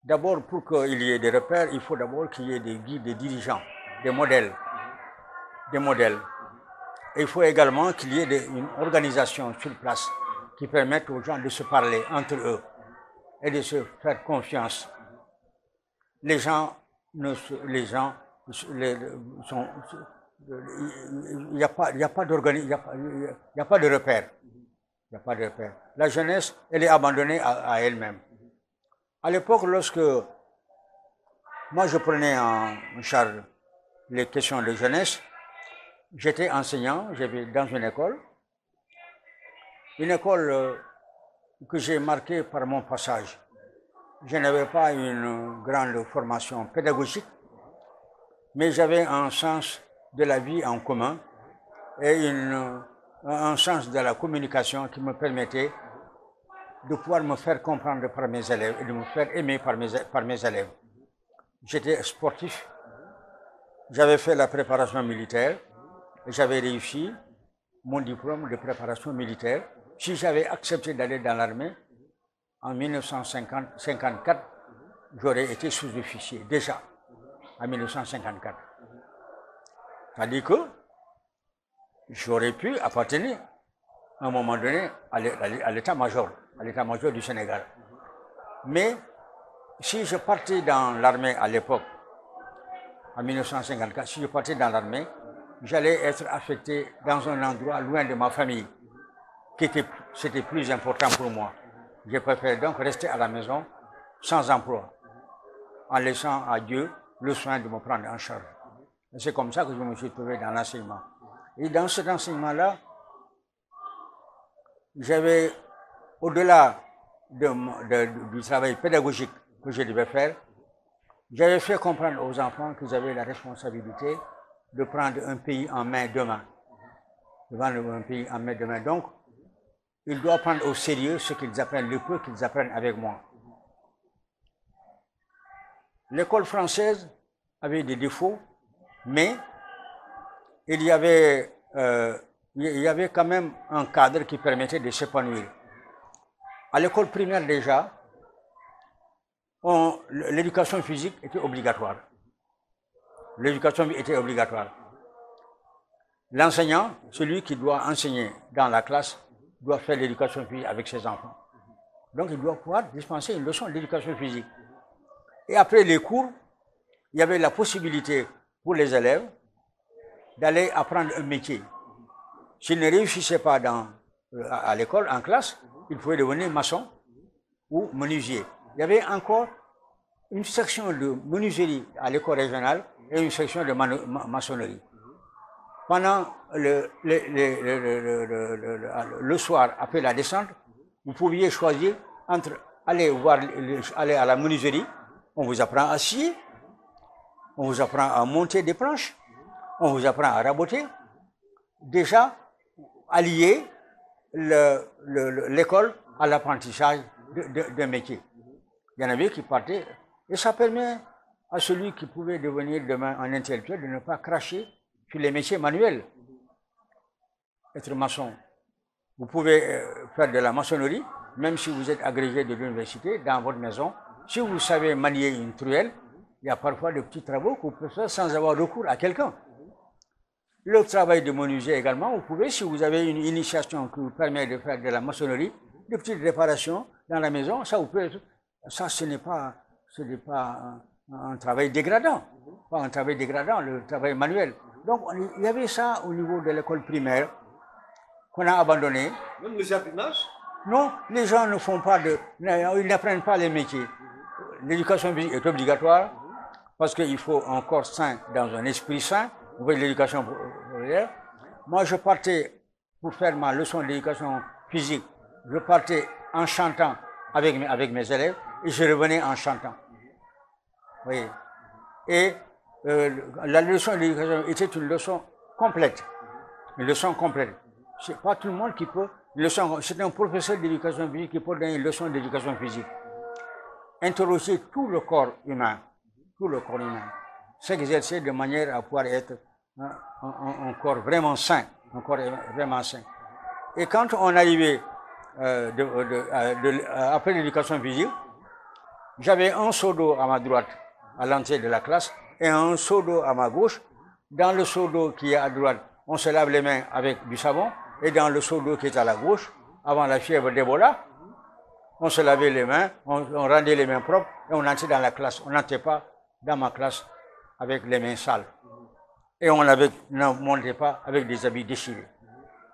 D'abord, pour qu'il y ait des repères, il faut d'abord qu'il y ait des guides, des dirigeants, des modèles. Des modèles. Et il faut également qu'il y ait une organisation sur place qui permette aux gens de se parler entre eux et de se faire confiance. Il n'y a pas de repère. Il n'y a pas de repère. La jeunesse, elle est abandonnée à elle-même. À l'époque, lorsque moi je prenais en charge les questions de jeunesse, j'étais enseignant, j'étais dans une école que j'ai marquée par mon passage. Je n'avais pas une grande formation pédagogique, mais j'avais un sens de la vie en commun et un sens de la communication qui me permettait de pouvoir me faire comprendre par mes élèves et de me faire aimer par mes élèves. J'étais sportif, j'avais fait la préparation militaire et j'avais réussi mon diplôme de préparation militaire. Si j'avais accepté d'aller dans l'armée, en 1954, j'aurais été sous-officier, déjà, en 1954. C'est-à-dire que j'aurais pu appartenir à un moment donné à l'état-major du Sénégal. Mais si je partais dans l'armée à l'époque, en 1954, si je partais dans l'armée, j'allais être affecté dans un endroit loin de ma famille, c'était plus important pour moi. Je préfère donc rester à la maison sans emploi, en laissant à Dieu le soin de me prendre en charge. C'est comme ça que je me suis trouvé dans l'enseignement. Et dans cet enseignement-là, j'avais, au-delà du travail pédagogique que je devais faire, j'avais fait comprendre aux enfants qu'ils avaient la responsabilité de prendre un pays en main demain. Donc, ils doivent prendre au sérieux ce qu'ils apprennent, le peu qu'ils apprennent avec moi. L'école française avait des défauts, mais il y avait quand même un cadre qui permettait de s'épanouir. À l'école primaire déjà, l'éducation physique était obligatoire. L'éducation était obligatoire. L'enseignant, celui qui doit enseigner dans la classe, doit faire l'éducation physique avec ses enfants. Donc il doit pouvoir dispenser une leçon d'éducation physique. Et après les cours, il y avait la possibilité pour les élèves d'aller apprendre un métier. S'ils ne réussissaient pas à l'école, en classe, ils pouvaient devenir maçon ou menuisier. Il y avait encore une section de menuiserie à l'école régionale et une section de maçonnerie. Pendant le soir, après la descente, vous pouviez choisir entre aller à la menuiserie, on vous apprend à scier, on vous apprend à monter des planches, on vous apprend à raboter. Déjà, allier l'école à l'apprentissage d'un métier. Il y en avait qui partaient, et ça permet à celui qui pouvait devenir demain un intellectuel de ne pas cracher sur les métiers manuels. Être maçon. Vous pouvez faire de la maçonnerie, même si vous êtes agrégé de l'université, dans votre maison. Si vous savez manier une truelle, il y a parfois de petits travaux que vous pouvez faire sans avoir recours à quelqu'un. Le travail de menuisier également, vous pouvez, si vous avez une initiation qui vous permet de faire de la maçonnerie, de petites réparations dans la maison, ça vous peut, ça ce n'est pas un travail dégradant, pas un travail dégradant, le travail manuel. Donc il y avait ça au niveau de l'école primaire qu'on a abandonné. Même le jardinage? Non, les gens ne font pas ils n'apprennent pas les métiers. L'éducation physique est obligatoire parce qu'il faut un corps sain dans un esprit sain. Vous voyez l'éducation populaire. Moi, je partais pour faire ma leçon d'éducation physique. Je partais en chantant avec mes élèves et je revenais en chantant. Vous voyez. Et la leçon d'éducation était une leçon complète. Une leçon complète. C'est pas tout le monde qui peut. C'est un professeur d'éducation physique qui peut donner une leçon d'éducation physique. Interroger tout le corps humain. Tout le corps humain. S'exercer de manière à pouvoir être un corps vraiment sain. Un corps vraiment sain. Et quand on arrivait après l'éducation physique, j'avais un seau d'eau à ma droite, à l'entrée de la classe, et un seau d'eau à ma gauche. Dans le seau d'eau qui est à droite, on se lave les mains avec du savon, et dans le seau d'eau qui est à la gauche, avant la fièvre d'Ebola, on se lavait les mains, on rendait les mains propres, et on entrait dans la classe. On n'entrait pas dans ma classe avec les mains sales. Et on ne montait pas avec des habits déchirés.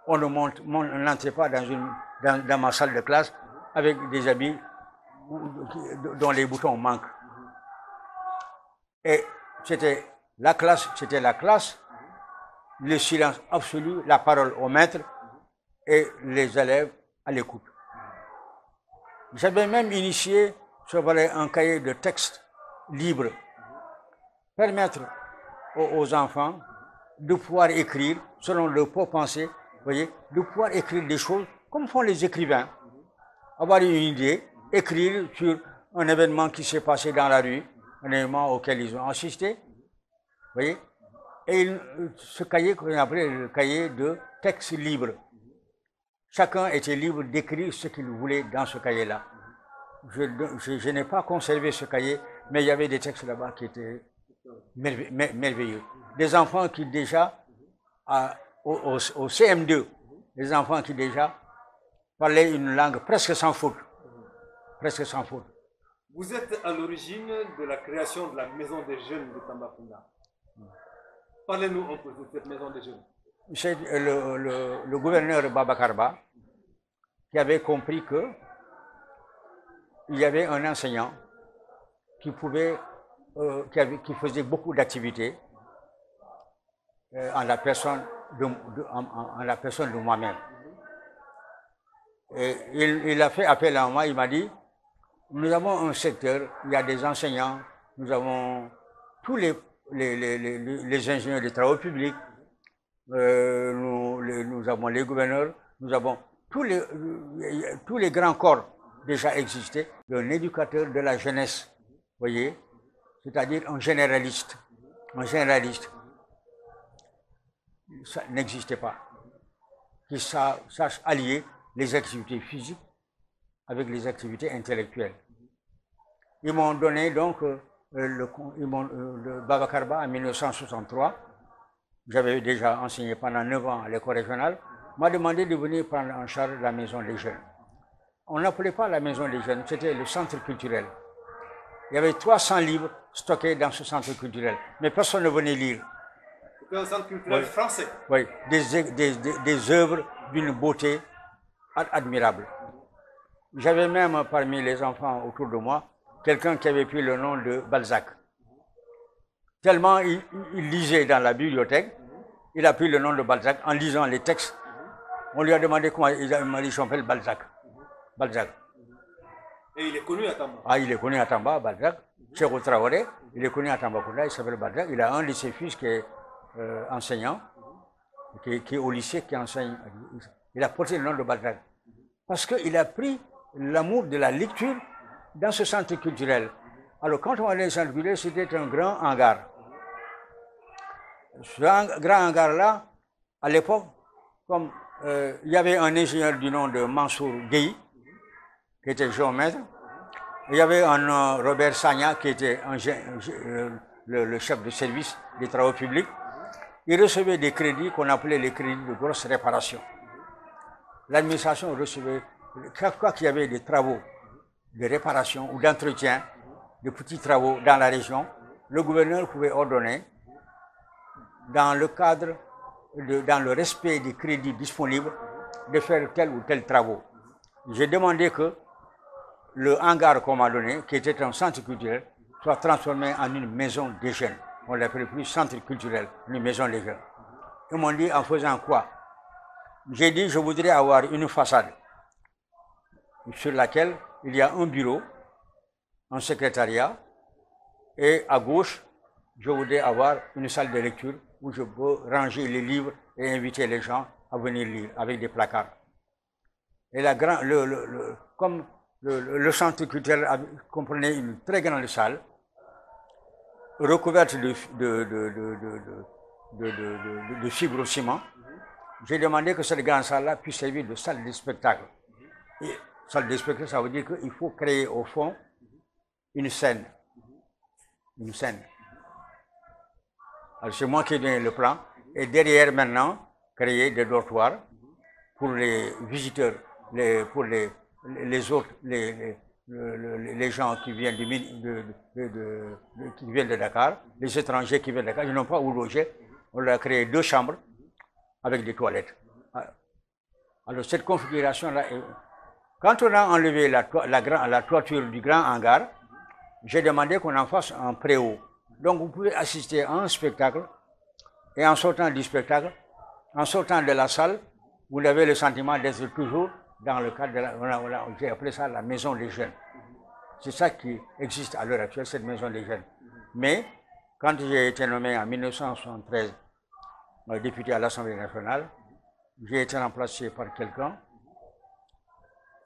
On n'entrait pas dans ma salle de classe avec des habits dont les boutons manquent. Et c'était la classe, le silence absolu, la parole au maître et les élèves à l'écoute. J'avais même initié un cahier de texte libre, permettre aux enfants de pouvoir écrire selon leur propre pensée, voyez, de pouvoir écrire des choses comme font les écrivains, avoir une idée, écrire sur un événement qui s'est passé dans la rue, un événement auquel ils ont assisté, voyez, et ce cahier qu'on appelait le cahier de texte libre. Chacun était libre d'écrire ce qu'il voulait dans ce cahier-là. Je n'ai pas conservé ce cahier, mais il y avait des textes là-bas qui étaient merveilleux. Des enfants qui déjà, au CM2, des enfants qui déjà parlaient une langue presque sans faute. Presque sans faute. Vous êtes à l'origine de la création de la maison des jeunes de Tambacounda. Parlez-nous un peu de cette maison des jeunes. C'est le gouverneur Babakarba qui avait compris que il y avait un enseignant qui faisait beaucoup d'activités en la personne de moi-même. Et il a fait appel à moi, il m'a dit, nous avons un secteur, il y a des enseignants, nous avons tous les ingénieurs des travaux publics, nous avons les gouverneurs, nous avons tous les grands corps déjà existés, un éducateur de la jeunesse, voyez, c'est-à-dire un généraliste. ça n'existait pas, qui sache allier les activités physiques avec les activités intellectuelles. Ils m'ont donné donc le Babacarba en 1963. J'avais déjà enseigné pendant 9 ans à l'école régionale. M'a demandé de venir prendre en charge la maison des jeunes. On n'appelait pas la maison des jeunes, c'était le centre culturel. Il y avait 300 livres stockés dans ce centre culturel, mais personne ne venait lire. C'était un centre culturel français. Oui, des œuvres d'une beauté admirable. J'avais même parmi les enfants autour de moi quelqu'un qui avait pris le nom de Balzac. Tellement il lisait dans la bibliothèque, il a pris le nom de Balzac en lisant les textes. On lui a demandé comment il m'a dit, je m'appelle Balzac. Balzac. Et il est connu à Tamba. Ah, il est connu à Tamba, Balzac. Cheikh Traoré, il est connu à Tambacounda, il s'appelle Balzac. Il a un de ses fils qui est enseignant, qui est au lycée, qui enseigne. Il a porté le nom de Balzac. Parce qu'il a pris l'amour de la lecture dans ce centre culturel. Alors, quand on allait au centre culturel, c'était un grand hangar. Ce grand hangar-là, à l'époque, comme il y avait un ingénieur du nom de Mansour Gueye, qui était géomètre. Il y avait un Robert Sagna, qui était le chef de service des travaux publics. Il recevait des crédits qu'on appelait les crédits de grosse réparation. L'administration recevait, chaque fois qu'il y avait des travaux de réparation ou d'entretien, de petits travaux dans la région, le gouverneur pouvait ordonner, dans le cadre, dans le respect des crédits disponibles, de faire tel ou tel travaux. J'ai demandé que le hangar qu'on m'a donné, qui était un centre culturel, soit transformé en une maison des jeunes. On l'appelait plus centre culturel, une maison des jeunes. Ils m'ont dit, en faisant quoi? J'ai dit, je voudrais avoir une façade sur laquelle il y a un bureau, un secrétariat, et à gauche, je voudrais avoir une salle de lecture où je peux ranger les livres et inviter les gens à venir lire avec des placards. Et comme le centre culturel comprenait une très grande salle, recouverte de fibrociment, j'ai demandé que cette grande salle-là puisse servir de salle de spectacle. Et salle de spectacle, ça veut dire qu'il faut créer au fond une scène. Une scène. Alors c'est moi qui ai donné le plan. Et derrière maintenant, créer des dortoirs pour les visiteurs, pour les autres, les gens qui viennent qui viennent de Dakar, les étrangers qui viennent de Dakar, ils n'ont pas où loger. On leur a créé 2 chambres avec des toilettes. Alors cette configuration-là, quand on a enlevé la toiture du grand hangar, j'ai demandé qu'on en fasse un préau. Donc vous pouvez assister à un spectacle, et en sortant du spectacle, en sortant de la salle, vous avez le sentiment d'être toujours dans le cadre de j'ai appelé ça la maison des jeunes. C'est ça qui existe à l'heure actuelle, cette maison des jeunes. Mais, quand j'ai été nommé en 1973 député à l'Assemblée nationale, j'ai été remplacé par quelqu'un.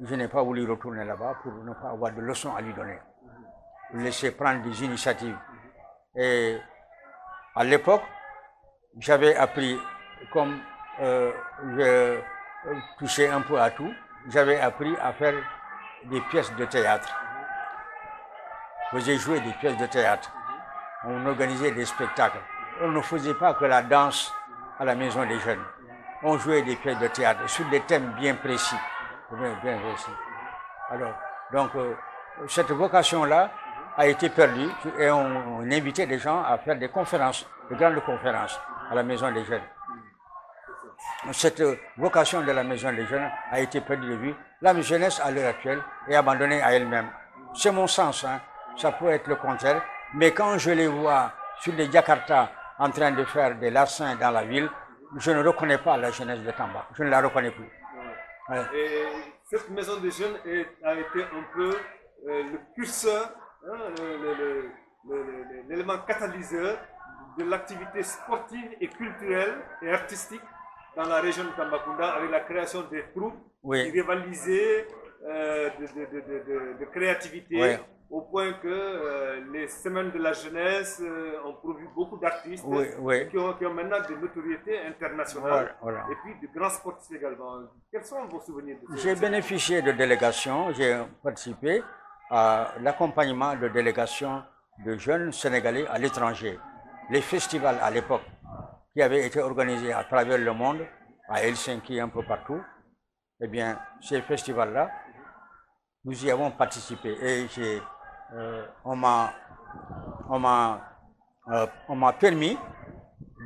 Je n'ai pas voulu retourner là-bas pour ne pas avoir de leçons à lui donner. Laisser prendre des initiatives. Et à l'époque, j'avais appris, comme je touchais un peu à tout, j'avais appris à faire des pièces de théâtre. Je faisais jouer des pièces de théâtre. On organisait des spectacles. On ne faisait pas que la danse à la maison des jeunes. On jouait des pièces de théâtre sur des thèmes bien précis. Bien précis. Alors, donc, cette vocation-là a été perdue et on invitait les gens à faire des conférences, de grandes conférences à la maison des jeunes. Cette vocation de la maison des jeunes a été perdue de vue. La jeunesse à l'heure actuelle est abandonnée à elle-même. C'est mon sens, hein. Ça peut être le contraire, mais quand je les vois sur les Jakarta en train de faire des larcins dans la ville, je ne reconnais pas la jeunesse de Tamba. Je ne la reconnais plus. Ouais. Et cette maison des jeunes a été un peu le curseur, hein, l'élément catalyseur de l'activité sportive et culturelle et artistique dans la région de Tambacounda, avec la création des troupes qui rivalisaient de créativité au point que les semaines de la jeunesse ont produit beaucoup d'artistes qui ont maintenant de notoriété internationale et puis de grands sportifs également. Quels sont vos souvenirs de J'ai bénéficié de délégations, j'ai participé à l'accompagnement de délégations de jeunes Sénégalais à l'étranger. Les festivals à l'époque qui avaient été organisés à travers le monde, à Helsinki, un peu partout, eh bien, ces festivals-là, nous y avons participé et on m'a permis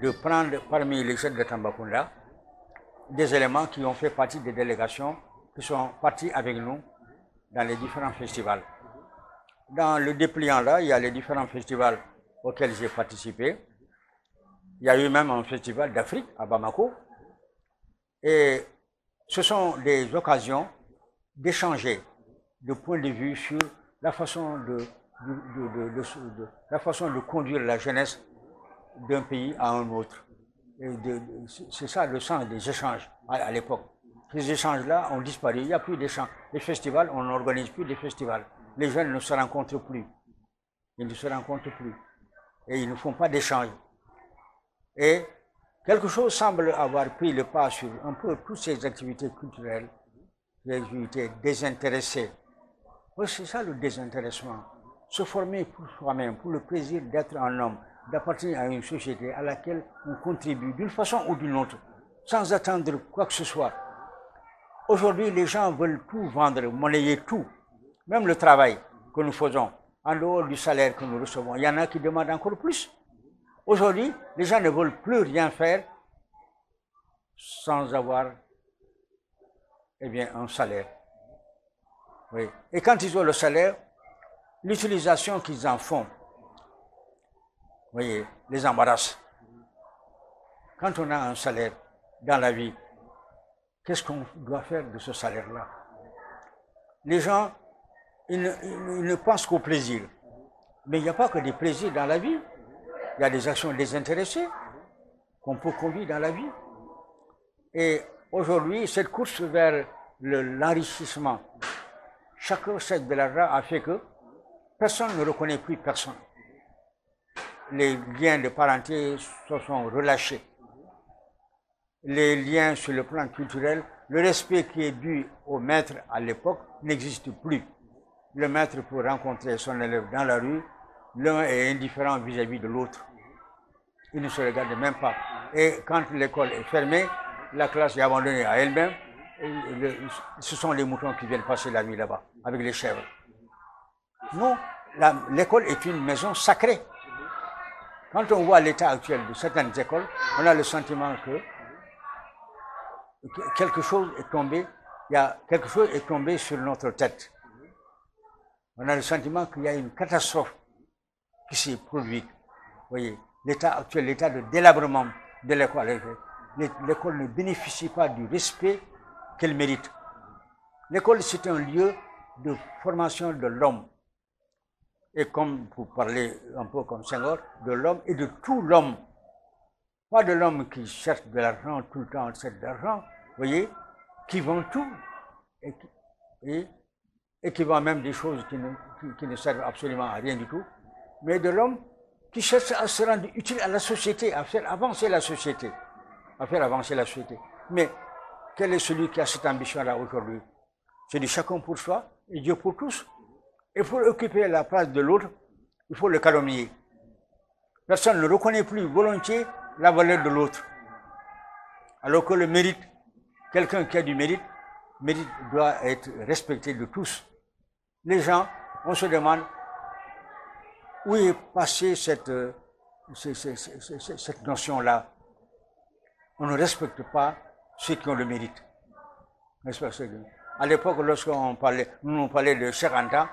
de prendre parmi les jeunes de Tambacounda des éléments qui ont fait partie des délégations qui sont partis avec nous dans les différents festivals. Dans le dépliant là, il y a les différents festivals auxquels j'ai participé. Il y a eu même un festival d'Afrique à Bamako. Et ce sont des occasions d'échanger de points de vue sur la façon de conduire la jeunesse d'un pays à un autre. C'est ça le sens des échanges à l'époque. Ces échanges-là ont disparu, il n'y a plus d'échanges. Les festivals, on n'organise plus des festivals. Les jeunes ne se rencontrent plus. Ils ne se rencontrent plus. Et ils ne font pas d'échanges. Et quelque chose semble avoir pris le pas sur un peu toutes ces activités culturelles, les activités désintéressées. Oui, c'est ça le désintéressement. Se former pour soi-même, pour le plaisir d'être un homme, d'appartenir à une société à laquelle on contribue d'une façon ou d'une autre, sans attendre quoi que ce soit. Aujourd'hui, les gens veulent tout vendre, monnayer tout, même le travail que nous faisons, en dehors du salaire que nous recevons. Il y en a qui demandent encore plus. Aujourd'hui, les gens ne veulent plus rien faire sans avoir un salaire. Oui. Et quand ils ont le salaire, l'utilisation qu'ils en font, voyez, les embarrasse. Quand on a un salaire dans la vie, qu'est-ce qu'on doit faire de ce salaire-là? Les gens, ils ne pensent qu'au plaisir. Mais il n'y a pas que des plaisirs dans la vie. Il y a des actions désintéressées qu'on peut conduire dans la vie. Et aujourd'hui, cette course vers l'enrichissement, chaque recette de l'argent a fait que personne ne reconnaît plus personne. Les liens de parenté se sont relâchés. Les liens sur le plan culturel, le respect qui est dû au maître à l'époque n'existe plus. Le maître peut rencontrer son élève dans la rue, l'un est indifférent vis-à-vis de l'autre. Il ne se regarde même pas. Et quand l'école est fermée, la classe est abandonnée à elle-même, ce sont les moutons qui viennent passer la nuit là-bas, avec les chèvres. Non, l'école est une maison sacrée. Quand on voit l'état actuel de certaines écoles, on a le sentiment que quelque chose est tombé, quelque chose est tombé sur notre tête. On a le sentiment qu'il y a une catastrophe qui s'est produite. Vous voyez, l'état actuel, l'état de délabrement de l'école. L'école ne bénéficie pas du respect qu'elle mérite. L'école, c'est un lieu de formation de l'homme. Et comme vous parlez un peu comme Senghor, de l'homme et de tout l'homme. Pas de l'homme qui cherche de l'argent tout le temps, cherche de l'argent, vous voyez, qui vend tout et qui vend même des choses qui ne servent absolument à rien du tout, mais de l'homme qui cherche à se rendre utile à la société, à faire avancer la société. Mais quel est celui qui a cette ambition-là aujourd'hui? C'est du chacun pour soi et Dieu pour tous. Et pour occuper la place de l'autre, il faut le calomnier. Personne ne reconnaît plus volontiers la valeur de l'autre. Alors que le mérite, quelqu'un qui a du mérite doit être respecté de tous. Les gens, on se demande où est passée cette notion-là. On ne respecte pas ceux qui ont le mérite. À l'époque, lorsqu'on parlait, nous parlait de Cheikh Anta,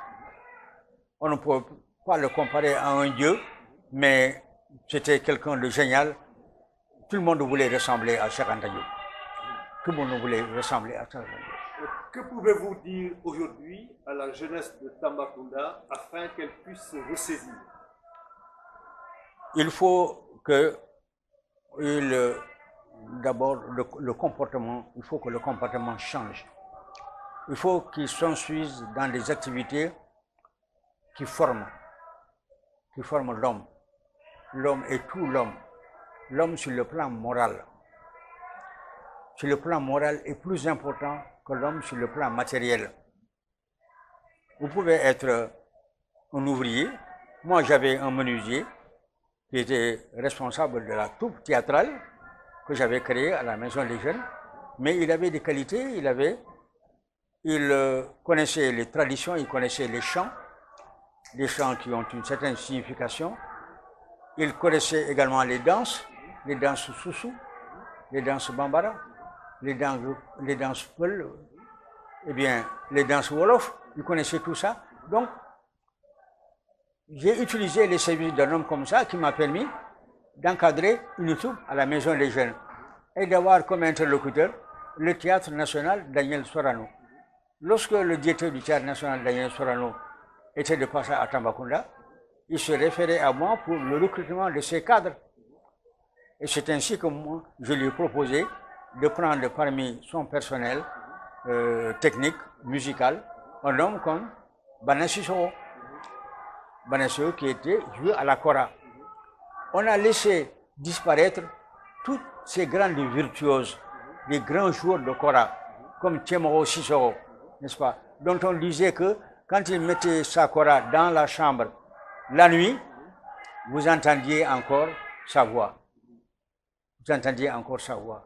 on ne peut pas le comparer à un dieu, mais c'était quelqu'un de génial. Tout le monde voulait ressembler à Cheikh Anta Diop. Tout le monde voulait ressembler à Cheikh Anta Diop. Que pouvez-vous dire aujourd'hui à la jeunesse de Tambacounda afin qu'elle puisse se ressaisir? Il faut que d'abord le comportement, il faut que le comportement change. Il faut qu'ils s'ensuivent dans des activités qui forment l'homme. L'homme est tout l'homme. L'homme sur le plan moral. Sur le plan moral est plus important que l'homme sur le plan matériel. Vous pouvez être un ouvrier. Moi, j'avais un menuisier qui était responsable de la troupe théâtrale que j'avais créée à la Maison des Jeunes. Mais il avait des qualités, il connaissait les traditions, il connaissait les chants qui ont une certaine signification. Il connaissait également les danses soussou, les danses bambara, les danses peul, eh bien, les danses wolof, il connaissait tout ça. Donc, j'ai utilisé les services d'un homme comme ça qui m'a permis d'encadrer une troupe à la Maison des Jeunes et d'avoir comme interlocuteur le Théâtre National Daniel Sorano. Lorsque le directeur du Théâtre National Daniel Sorano était de passage à Tambacounda, il se référait à moi pour le recrutement de ses cadres. Et c'est ainsi que moi, je lui ai proposé de prendre parmi son personnel technique, musical, un homme comme Banassissoro. Banassissoro qui était joué à la Kora. On a laissé disparaître toutes ces grandes virtuoses, des grands joueurs de Kora, comme Tiemoro Sissoro, n'est-ce pas, dont on disait que quand il mettait sa Kora dans la chambre, la nuit, vous entendiez encore sa voix. Vous entendiez encore sa voix.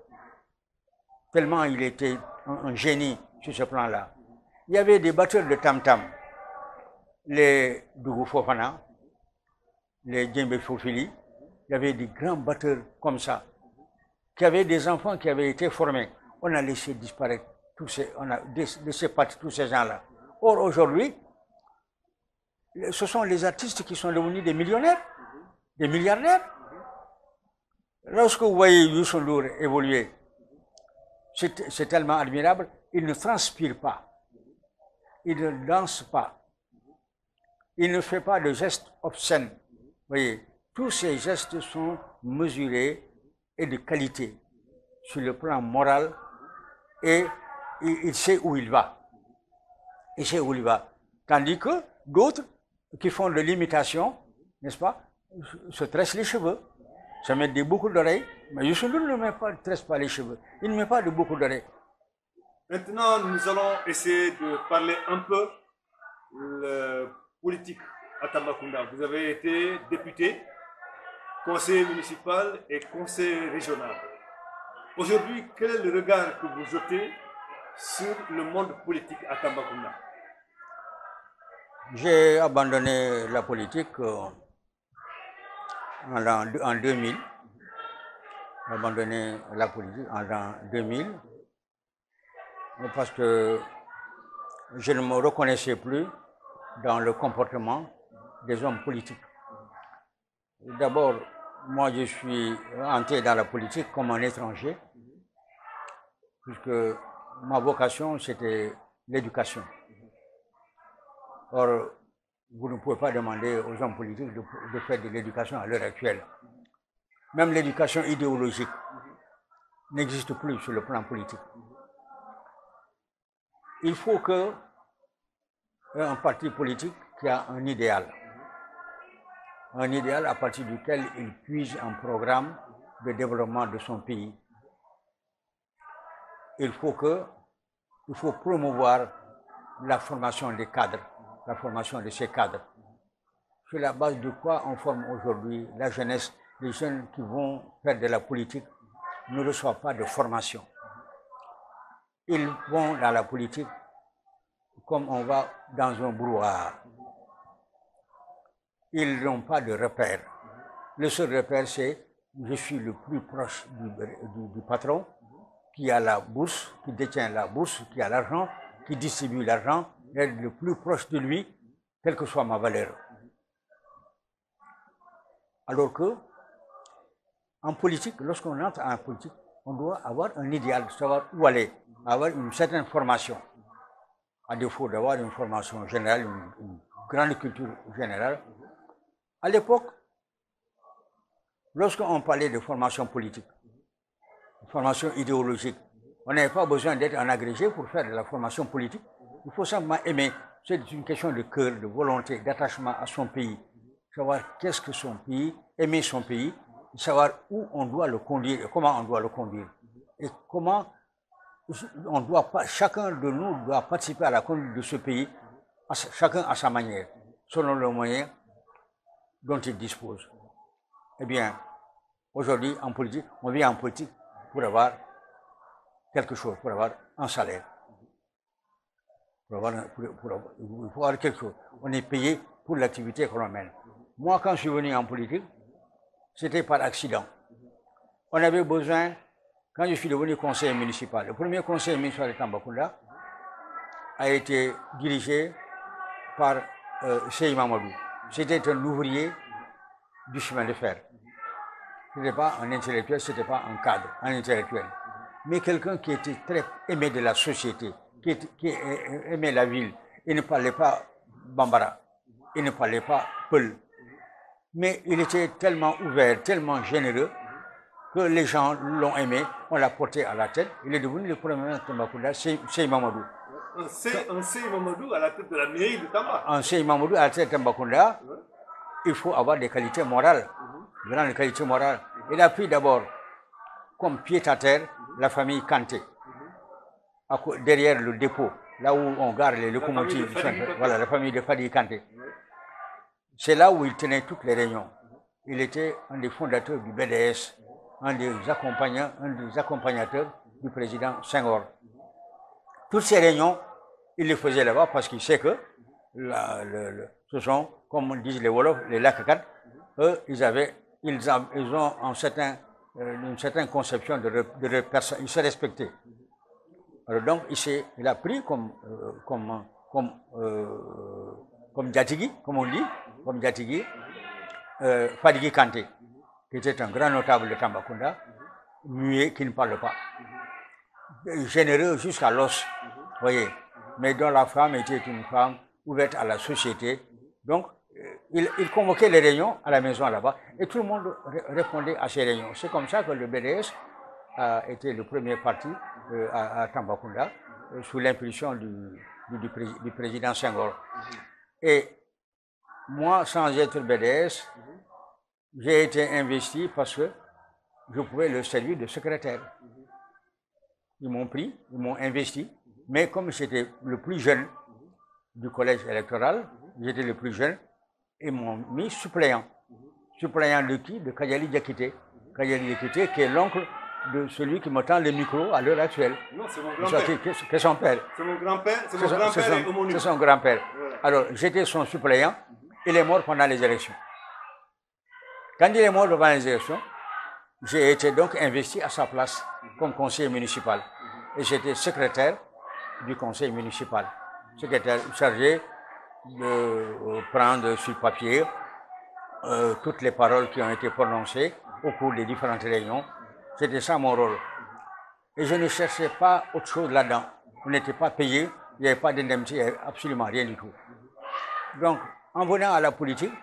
Tellement il était un génie sur ce plan-là. Il y avait des batteurs de tam-tam, les Dougou Fofana, les Djembe Fofili. Il y avait des grands batteurs comme ça, qui avaient des enfants qui avaient été formés. On a laissé disparaître on a laissé partir tous ces gens-là. Or, aujourd'hui, ce sont les artistes qui sont devenus des millionnaires, des milliardaires. Lorsque vous voyez Youssou Ndour évoluer, c'est tellement admirable. Il ne transpire pas, il ne danse pas, il ne fait pas de gestes obscènes. Vous voyez, tous ces gestes sont mesurés et de qualité sur le plan moral, et il sait où il va. Il sait où il va. Tandis que d'autres qui font de l'imitation, n'est-ce pas, se tressent les cheveux, se mettent des boucles d'oreilles, mais Youssou Ndour ne tresse pas les cheveux, il ne met pas de boucles d'oreilles. Maintenant, nous allons essayer de parler un peu de politique à Tambacounda. Vous avez été député, conseiller municipal et conseiller régional. Aujourd'hui, quel est le regard que vous jetez sur le monde politique à Tambacounda? J'ai abandonné la politique en 2000. J'ai abandonné la politique en l'an 2000 parce que je ne me reconnaissais plus dans le comportement des hommes politiques. D'abord, moi je suis entré dans la politique comme un étranger, puisque ma vocation c'était l'éducation. Or, vous ne pouvez pas demander aux hommes politiques de faire de l'éducation à l'heure actuelle. Même l'éducation idéologique n'existe plus sur le plan politique. Il faut qu'un parti politique qui a un idéal à partir duquel il puise un programme de développement de son pays. Il faut promouvoir la formation des cadres, la formation de ces cadres. Sur la base de quoi on forme aujourd'hui la jeunesse. Les jeunes qui vont faire de la politique ne reçoivent pas de formation. Ils vont dans la politique comme on va dans un brouhaha. Ils n'ont pas de repère. Le seul repère, c'est je suis le plus proche du patron qui a la bourse, qui détient la bourse, qui a l'argent, qui distribue l'argent, être le plus proche de lui, quelle que soit ma valeur. Alors que, en politique, lorsqu'on entre en politique, on doit avoir un idéal, savoir où aller, avoir une certaine formation. À défaut d'avoir une formation générale, une grande culture générale. À l'époque, lorsqu'on parlait de formation politique, de formation idéologique, on n'avait pas besoin d'être un agrégé pour faire de la formation politique. Il faut simplement aimer c'est une question de cœur, de volonté, d'attachement à son pays. Savoir qu'est-ce que son pays, aimer son pays, savoir où on doit le conduire et comment on doit le conduire. Et comment on doit pas, chacun de nous doit participer à la conduite de ce pays, chacun à sa manière, selon le moyen dont il dispose. Eh bien, aujourd'hui, en politique, on vient en politique pour avoir quelque chose, pour avoir un salaire. Il faut avoir quelque chose. On est payé pour l'activité que l'on mène. Moi, quand je suis venu en politique, c'était par accident. On avait besoin, quand je suis devenu conseiller municipal, le premier conseiller municipal de Tambacounda a été dirigé par Cheikh Mamadou. C'était un ouvrier du chemin de fer. Ce n'était pas un intellectuel, ce n'était pas un cadre, un intellectuel. Mais quelqu'un qui était très aimé de la société, qui aimait la ville. Il ne parlait pas Bambara, il ne parlait pas Peul. Mais il était tellement ouvert, tellement généreux, que les gens l'ont aimé, on l'a porté à la tête. Il est devenu le premier ministre de Tambacounda, Cheikh Mamadou. Un Cheikh Mamadou à la tête de la mairie de Tamba. Un Cheikh Mamadou à la tête de Tambacounda, il faut avoir des qualités morales, grandes qualités morales. Il a pris d'abord comme pied à terre la famille Kanté, derrière le dépôt, là où on garde les locomotives. Voilà, la famille de Fadi Kanté. C'est là où il tenait toutes les réunions. Il était un des fondateurs du BDS, un des accompagnateurs du président Senghor. Toutes ces réunions, il les faisait là-bas parce qu'il sait que ce sont, comme disent les Wolofs, les Lakakat. Eux, ils ont une certaine conception de personne. Ils se respectaient. Alors donc, il a pris comme Djatigui, comme on dit, comme Djatigui, Fadigi Kanté, qui était un grand notable de Tambacounda, muet, qui ne parle pas, généreux jusqu'à l'os, voyez, mais dont la femme était une femme ouverte à la société. Donc, il convoquait les réunions à la maison là-bas, et tout le monde répondait à ces réunions. C'est comme ça que le BDS a été le premier parti à Tambacounda, sous l'impulsion du président Senghor. Et moi, sans être BDS, j'ai été investi parce que je pouvais le servir de secrétaire. Ils m'ont pris, ils m'ont investi, mais comme j'étais le plus jeune du collège électoral, j'étais le plus jeune, ils m'ont mis suppléant. Suppléant de qui? De Kadiali Diakité. Kadiali Diakité, qui est l'oncle de celui qui me tend le micro à l'heure actuelle. Non, c'est mon grand-père. C'est son père. C'est mon grand-père, c'est son grand-père. Voilà. Alors, j'étais son suppléant, il est mort pendant les élections. Quand il est mort pendant les élections, j'ai été donc investi à sa place comme conseiller municipal. Et j'étais secrétaire du conseil municipal. Secrétaire chargé de prendre sur papier toutes les paroles qui ont été prononcées au cours des différentes réunions. C'était ça mon rôle. Et je ne cherchais pas autre chose là-dedans. On n'était pas payé, il n'y avait pas d'indemnité, il n'y avait absolument rien du tout. Donc, en venant à la politique,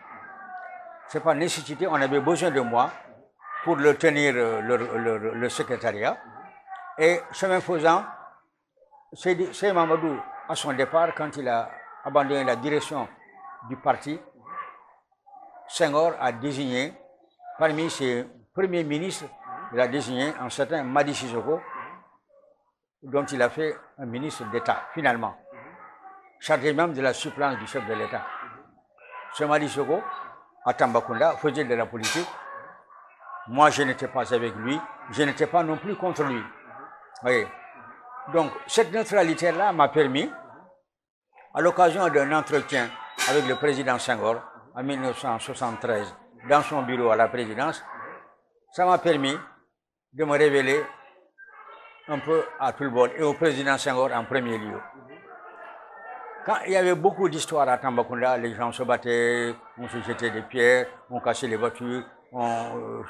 ce n'est pas nécessité, on avait besoin de moi pour le tenir le secrétariat. Et chemin faisant, c'est Mamadou, à son départ, quand il a abandonné la direction du parti, Senghor a désigné, parmi ses premiers ministres, il a désigné un certain Madi Sissoko, dont il a fait un ministre d'État, finalement, chargé même de la suppléance du chef de l'État. Ce Madi Sissoko, à Tambacounda, faisait de la politique. Moi, je n'étais pas avec lui, je n'étais pas non plus contre lui. Voyez. Donc, cette neutralité-là m'a permis, à l'occasion d'un entretien avec le président Senghor, en 1973, dans son bureau à la présidence, ça m'a permis de me révéler un peu à tout le monde et au président Senghor en premier lieu. Quand il y avait beaucoup d'histoires à Tambacounda, les gens se battaient, on se jetait des pierres, on cassait les voitures, on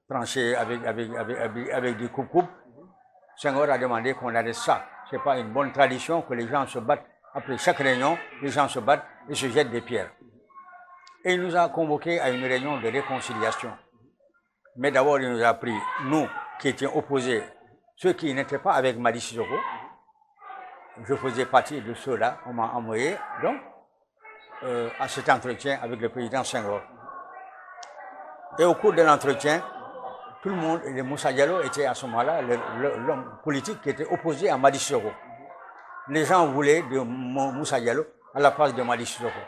tranchait avec des coupes. Senghor a demandé qu'on arrête ça. Ce n'est pas une bonne tradition que les gens se battent. Après chaque réunion, les gens se battent et se jettent des pierres. Et il nous a convoqués à une réunion de réconciliation. Mais d'abord, il nous a pris, nous qui étions opposés, ceux qui n'étaient pas avec Madi Sissoko, je faisais partie de ceux-là, on m'a envoyé donc à cet entretien avec le président Senghor. Et au cours de l'entretien, tout le monde, et Moussa Diallo était à ce moment-là l'homme politique qui était opposé à Madi Sissoko. Les gens voulaient de Moussa Diallo à la place de Madi Sissoko.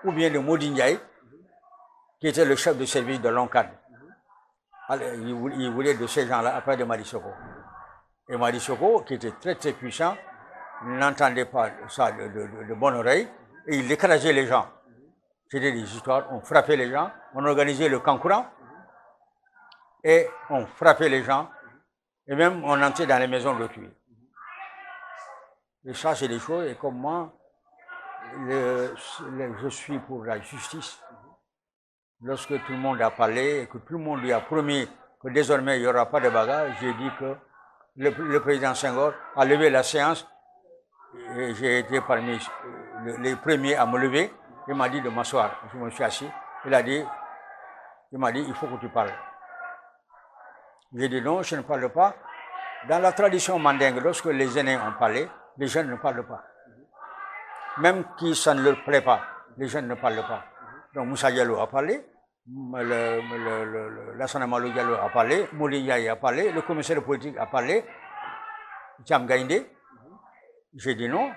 Ou bien de Modi Ndiaye, qui était le chef de service de l'ONCAD. Il voulait de ces gens-là après de Madi Sissoko. Et Madi Sissoko, qui était très très puissant, n'entendait pas ça de bonne oreille et il écrasait les gens. C'était des histoires, on frappait les gens, on organisait le Kankourang et on frappait les gens et même on entrait dans les maisons d'autrui. Et ça, c'est des choses, et comme moi, je suis pour la justice. Lorsque tout le monde a parlé et que tout le monde lui a promis que désormais il n'y aura pas de bagarre, j'ai dit que le président Senghor a levé la séance et j'ai été parmi les premiers à me lever. Il m'a dit de m'asseoir. Je me suis assis. Il m'a dit, il faut que tu parles. J'ai dit non, je ne parle pas. Dans la tradition mandingue, lorsque les aînés ont parlé, les jeunes ne parlent pas. Même qui ça ne leur plaît pas, les jeunes ne parlent pas. Donc Moussa Diallo a parlé, Lassana Malo Diallo a parlé, Modi Ndiaye a parlé, le commissaire politique a parlé, Thiam Gaïndé. J'ai dit non.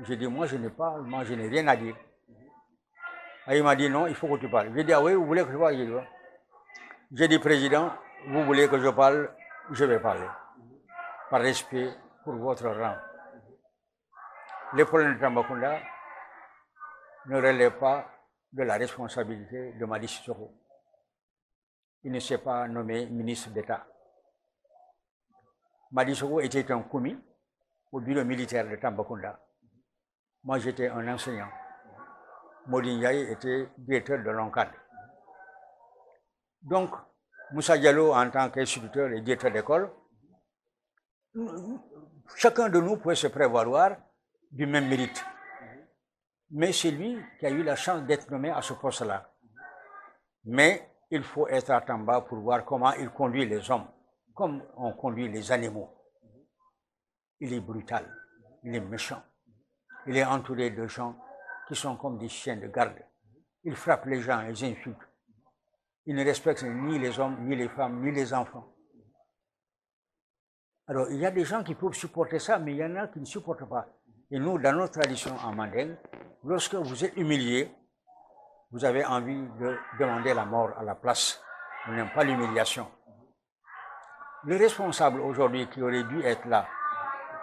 J'ai dit moi je n'ai rien à dire. Et il m'a dit non, il faut que tu parles. J'ai dit ah oui, vous voulez que je parle? J'ai dit président, vous voulez que je parle, je vais parler. Par respect pour votre rang. Les problèmes de Tambacounda ne relèvent pas de la responsabilité de Madi Sissoko. Il ne s'est pas nommé ministre d'État. Madi Sissoko était un commis au bureau militaire de Tambacounda. Moi, j'étais un enseignant. Modi Ndiaye était directeur de l'ONCAD. Donc, Moussa Diallo, en tant qu'instituteur et directeur d'école, chacun de nous pouvait se prévaloir du même mérite. Mais c'est lui qui a eu la chance d'être nommé à ce poste-là. Mais il faut être à Tamba pour voir comment il conduit les hommes, comme on conduit les animaux. Il est brutal, il est méchant. Il est entouré de gens qui sont comme des chiens de garde. Il frappe les gens, ils insultent. Il ne respecte ni les hommes, ni les femmes, ni les enfants. Alors, il y a des gens qui peuvent supporter ça, mais il y en a qui ne supportent pas. Et nous, dans notre tradition en mandingue, lorsque vous êtes humilié, vous avez envie de demander la mort à la place. On n'aime pas l'humiliation. Le responsable aujourd'hui qui aurait dû être là,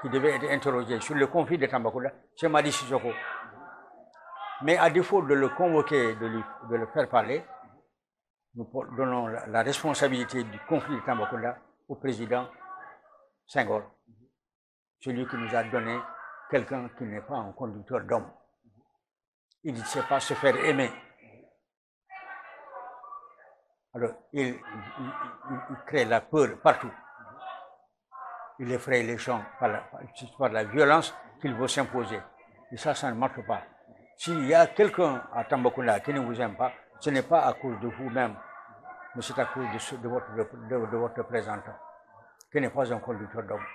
qui devait être interrogé sur le conflit de Tambacounda, c'est Madi Sissoko. Mais à défaut de le convoquer, de le faire parler, nous donnons la responsabilité du conflit de Tambacounda au président Senghor, celui qui nous a donné quelqu'un qui n'est pas un conducteur d'homme. Il ne sait pas se faire aimer. Alors, il crée la peur partout. Il effraie les gens par la violence qu'il veut s'imposer. Et ça ne marche pas. S'il y a quelqu'un à Tambacounda qui ne vous aime pas, ce n'est pas à cause de vous-même, mais c'est à cause de votre représentant, qui n'est pas un conducteur d'homme.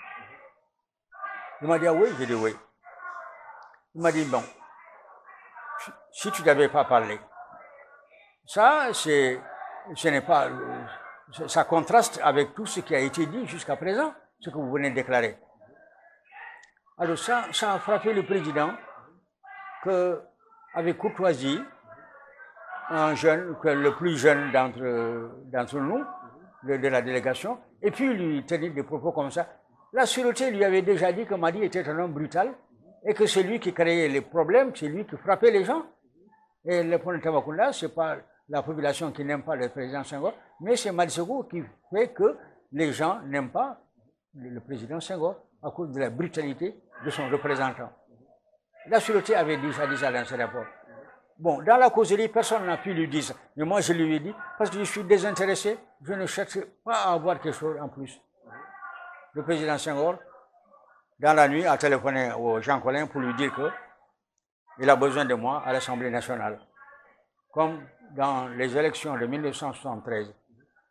Il m'a dit ah oui, j'ai dit oui. Il m'a dit bon, si tu n'avais pas parlé, ça ça contraste avec tout ce qui a été dit jusqu'à présent, ce que vous venez de déclarer. Alors ça a frappé le président qu'avec courtoisie, un jeune, le plus jeune d'entre nous, de la délégation, et puis lui tenir des propos comme ça. La sûreté lui avait déjà dit que Madi était un homme brutal et que c'est lui qui créait les problèmes, c'est lui qui frappait les gens. Et le problème de Tambacounda, ce n'est pas la population qui n'aime pas le président Senghor, mais c'est Madi Sissoko qui fait que les gens n'aiment pas le président Senghor à cause de la brutalité de son représentant. La sûreté avait déjà dit ça dans ce rapport. Bon, dans la causerie, personne n'a pu lui dire ça. Mais moi, je lui ai dit, parce que je suis désintéressé, je ne cherche pas à avoir quelque chose en plus. Le président Senghor, dans la nuit, a téléphoné au Jean Collin pour lui dire qu'il a besoin de moi à l'Assemblée nationale. Comme dans les élections de 1973,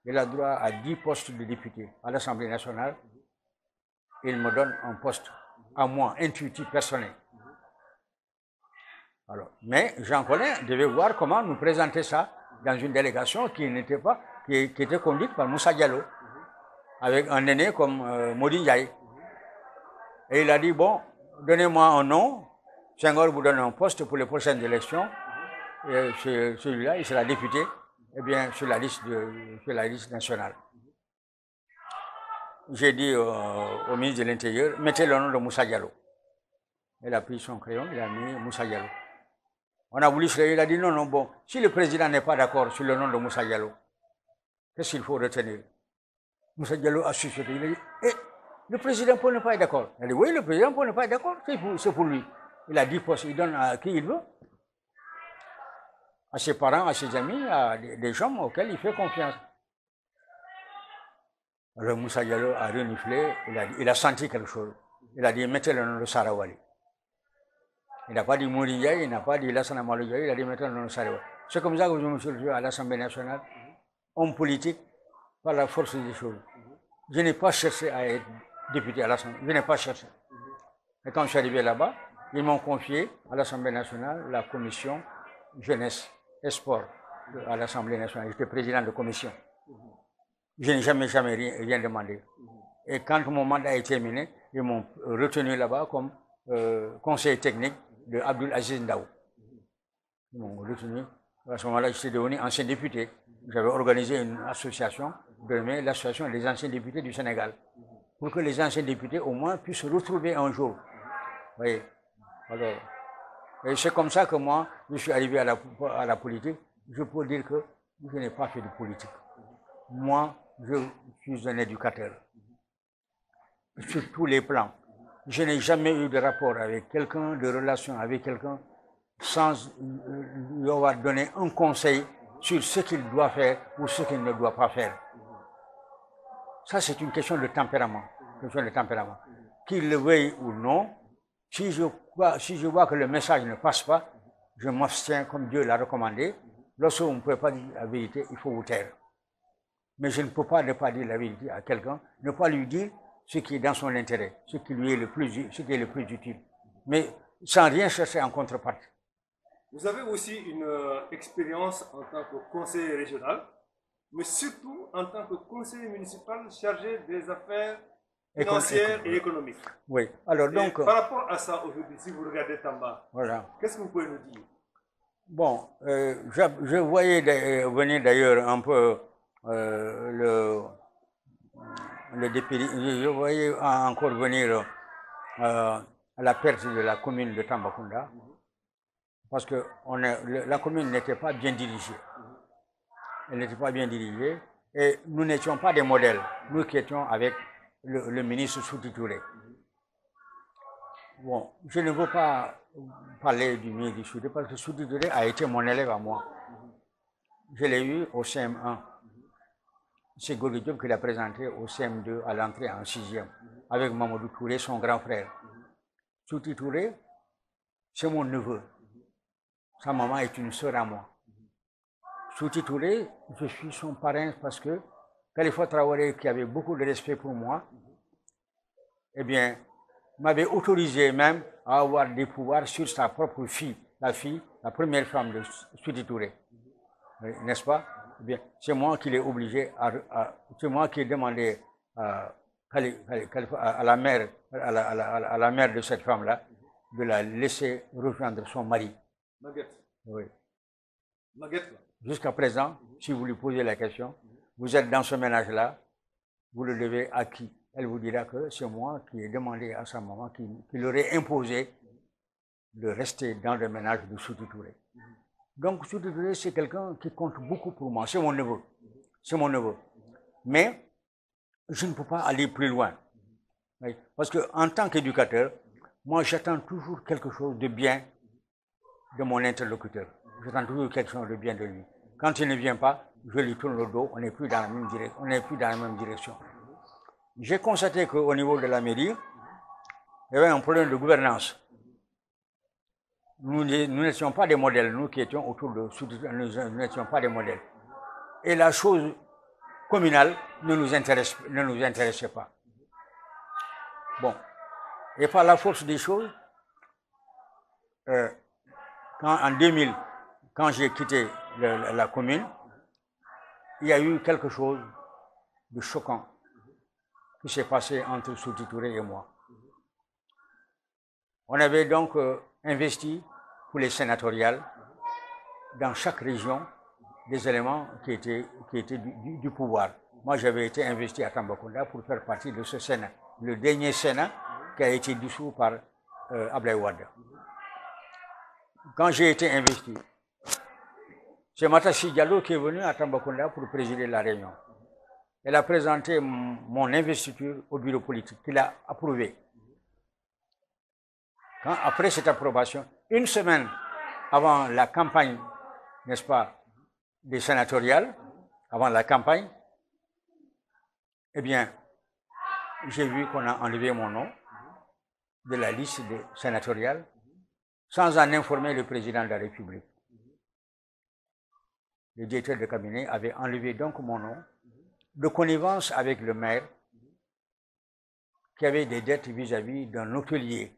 il a droit à 10 postes de député à l'Assemblée nationale. Il me donne un poste à moi, intuitif, personnel. Alors, mais Jean Collin devait voir comment nous présenter ça dans une délégation qui n'était pas, qui était conduite par Moussa Diallo, avec un aîné comme Modi Ndiaye. Et il a dit, bon, donnez-moi un nom, Senghor vous donne un poste pour les prochaines élections, et celui-là, il sera député, eh bien, sur la liste nationale. J'ai dit au ministre de l'Intérieur, mettez le nom de Moussa Diallo. Il a pris son crayon, il a mis Moussa Diallo. On a voulu se réunir, il a dit non, non, bon, si le président n'est pas d'accord sur le nom de Moussa Diallo, qu'est-ce qu'il faut retenir? Moussa Diallo a chuchoté, il a dit, eh, le président peut ne pas être d'accord. Il a dit, oui, le président peut ne pas être d'accord, c'est pour lui. Il a 10 postes, il donne à qui il veut. À ses parents, à ses amis, à des gens auxquels il fait confiance. Alors Moussa Diallo a reniflé, il a senti quelque chose. Il a dit, mettez le nom de Sarawali. Il n'a pas dit Mourinho, il n'a pas dit Lassana Maloudia, il a dit mettez le nom de Sarawali. C'est comme ça que je me suis retrouvé à l'Assemblée nationale, homme politique, par la force des choses. Je n'ai pas cherché à être député à l'Assemblée, je n'ai pas cherché. Et quand je suis arrivé là-bas, ils m'ont confié à l'Assemblée nationale la commission jeunesse et sport à l'Assemblée nationale. J'étais président de commission. Je n'ai jamais rien demandé. Et quand mon mandat est terminé, ils m'ont retenu là-bas comme conseiller technique de Abdul Aziz Ndaw. Ils m'ont retenu. À ce moment-là, j'étais devenu ancien député. J'avais organisé une association, l'association des anciens députés du Sénégal, pour que les anciens députés au moins puissent se retrouver un jour. Vous voyez. Alors, et c'est comme ça que moi, je suis arrivé à la politique. Je peux dire que je n'ai pas fait de politique. Moi, je suis un éducateur. Sur tous les plans. Je n'ai jamais eu de rapport avec quelqu'un, de relation avec quelqu'un, sans lui avoir donné un conseil sur ce qu'il doit faire ou ce qu'il ne doit pas faire. Ça, c'est une question de tempérament. Qu'il le veuille ou non, si je vois que le message ne passe pas, je m'abstiens comme Dieu l'a recommandé. Lorsque vous ne pouvez pas dire la vérité, il faut vous taire. Mais je ne peux pas ne pas dire la vérité à quelqu'un, ne pas lui dire ce qui est dans son intérêt, ce qui est le plus utile. Mais sans rien chercher en contrepartie. Vous avez aussi une expérience en tant que conseiller régional, mais surtout en tant que conseiller municipal chargé des affaires financières et économiques. Oui. Alors donc, par rapport à ça aujourd'hui, si vous regardez Tamba, voilà. Qu'est-ce que vous pouvez nous dire? Bon, je voyais venir d'ailleurs un peu le dépit. Je voyais encore venir la perte de la commune de Tambacounda, parce que la commune n'était pas bien dirigée. Elle n'était pas bien dirigée et nous n'étions pas des modèles. Nous qui étions avec le ministre Souti Touré. Bon, je ne veux pas parler du ministre Souti parce que Souti Touré a été mon élève à moi. Je l'ai eu au CM1. C'est Gorgui Diop qui l'a présenté au CM2 à l'entrée en 6e, avec Mamadou Touré, son grand frère. Souti Touré, c'est mon neveu. Sa maman est une sœur à moi. Souti Touré, je suis son parrain parce que Khalifa Traoré, qui avait beaucoup de respect pour moi, eh bien, m'avait autorisé même à avoir des pouvoirs sur sa propre fille, la première femme de Souti Touré. N'est-ce pas? Eh bien, c'est moi qui l'ai obligé c'est moi qui ai demandé à la mère de cette femme-là de la laisser rejoindre son mari. Maguette. Oui. Maguette. Jusqu'à présent, si vous lui posez la question, vous êtes dans ce ménage-là, vous le devez à qui? Elle vous dira que c'est moi qui ai demandé à sa maman qui leur ait imposé de rester dans le ménage de Souti Touré. Donc Souti Touré, c'est quelqu'un qui compte beaucoup pour moi, c'est mon neveu. C'est mon neveu. Mais je ne peux pas aller plus loin. Parce qu'en tant qu'éducateur, moi j'attends toujours quelque chose de bien de mon interlocuteur. J'attends toujours quelque chose de bien de lui. Quand il ne vient pas, je lui tourne le dos, on n'est plus dans la même direction. J'ai constaté qu'au niveau de la mairie, il y avait un problème de gouvernance. Nous n'étions pas des modèles, nous qui étions autour de nous n'étions pas des modèles. Et la chose communale ne nous intéressait pas. Bon, Et par la force des choses, en 2000, quand j'ai quitté la commune, il y a eu quelque chose de choquant qui s'est passé entre Sékou Touré et moi. On avait donc investi pour les sénatoriales dans chaque région des éléments qui étaient du pouvoir. Moi, j'avais été investi à Tambacounda pour faire partie de ce Sénat, le dernier Sénat qui a été dissous par Ablaye Wade. Quand j'ai été investi, c'est Matassi Diallo qui est venu à Tambacounda pour présider la réunion. Elle a présenté mon investiture au bureau politique, qu'il a approuvé. Après cette approbation, une semaine avant la campagne, n'est-ce pas, des sénatoriales, avant la campagne, eh bien, j'ai vu qu'on a enlevé mon nom de la liste des sénatoriales sans en informer le président de la République. Le directeur de cabinet avait enlevé donc mon nom de connivence avec le maire qui avait des dettes vis-à-vis d'un hôtelier,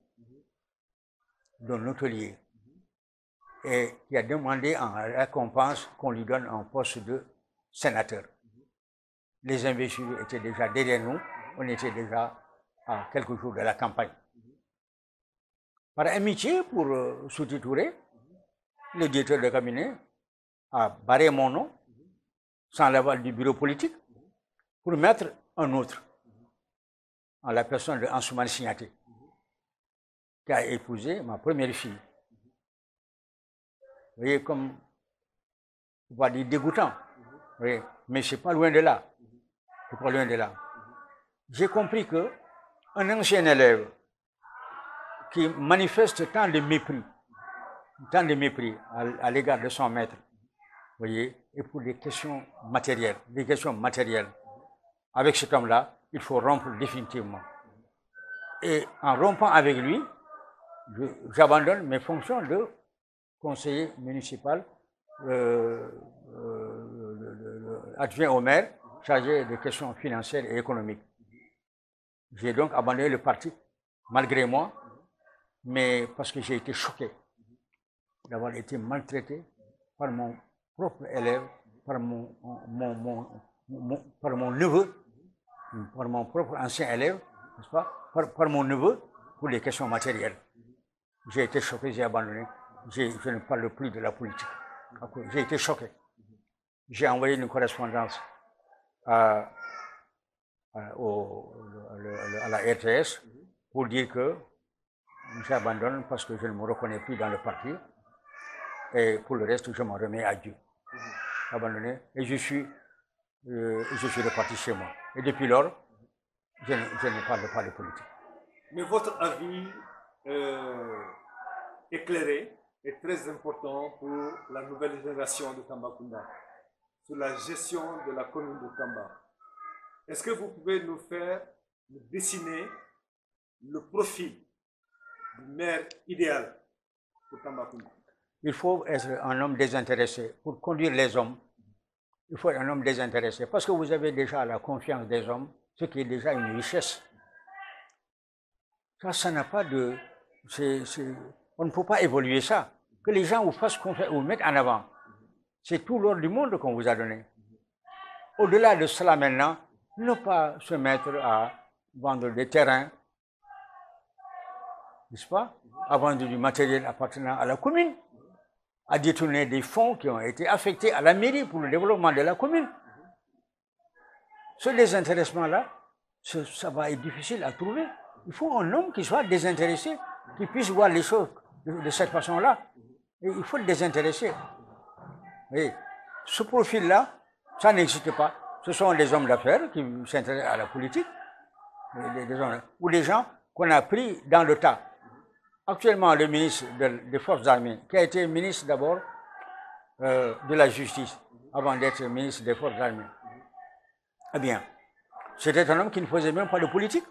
et qui a demandé en récompense qu'on lui donne un poste de sénateur. Les investitures étaient déjà derrière nous, on était déjà à quelques jours de la campagne. Par amitié pour Sékou Touré, le directeur de cabinet a barré mon nom, sans l'aval du bureau politique, pour mettre un autre, en la personne de Ansoumane Signaté, qui a épousé ma première fille. Vous voyez, comme, on va dire dégoûtant, oui, mais c'est pas loin de là. C'est pas loin de là. J'ai compris que un ancien élève qui manifeste tant de mépris à l'égard de son maître, vous voyez, et pour des questions matérielles, avec cet homme-là, il faut rompre définitivement. Et en rompant avec lui, j'abandonne mes fonctions de conseiller municipal, adjoint au maire, chargé des questions financières et économiques. J'ai donc abandonné le parti, malgré moi, mais parce que j'ai été choqué d'avoir été maltraité par mon propre élève, par mon neveu, par mon propre ancien élève, n'est-ce pas, par mon neveu, pour les questions matérielles. J'ai été choqué, j'ai abandonné. Je ne parle plus de la politique. J'ai été choqué. J'ai envoyé une correspondance à la RTS pour dire que j'abandonne parce que je ne me reconnais plus dans le parti. Et pour le reste, je m'en remets à Dieu. Abandonné. Et je suis reparti chez moi. Et depuis lors, je ne parle pas de politique. Mais votre avis éclairé est très important pour la nouvelle génération de Tambacounda, sur la gestion de la commune de Tamba. Est-ce que vous pouvez nous dessiner le profil du maire idéal pour Tambacounda? Il faut être un homme désintéressé. Pour conduire les hommes, il faut être un homme désintéressé. Parce que vous avez déjà la confiance des hommes, ce qui est déjà une richesse. Ça n'a pas de... on ne peut pas évoluer ça. Que les gens vous fassent confiance, vous mettent en avant. C'est tout l'ordre du monde qu'on vous a donné. Au-delà de cela maintenant, ne pas se mettre à vendre des terrains, n'est-ce pas, à vendre du matériel appartenant à la commune, à détourner des fonds qui ont été affectés à la mairie pour le développement de la commune. Ce désintéressement-là, ça va être difficile à trouver. Il faut un homme qui soit désintéressé, qui puisse voir les choses de cette façon-là. Il faut le désintéresser. Et ce profil-là, ça n'existe pas. Ce sont des hommes d'affaires qui s'intéressent à la politique, ou des gens qu'on a pris dans le tas. Actuellement, le ministre des Forces armées, qui a été ministre d'abord de la Justice, avant d'être ministre des Forces armées, eh bien, c'était un homme qui ne faisait même pas de politique,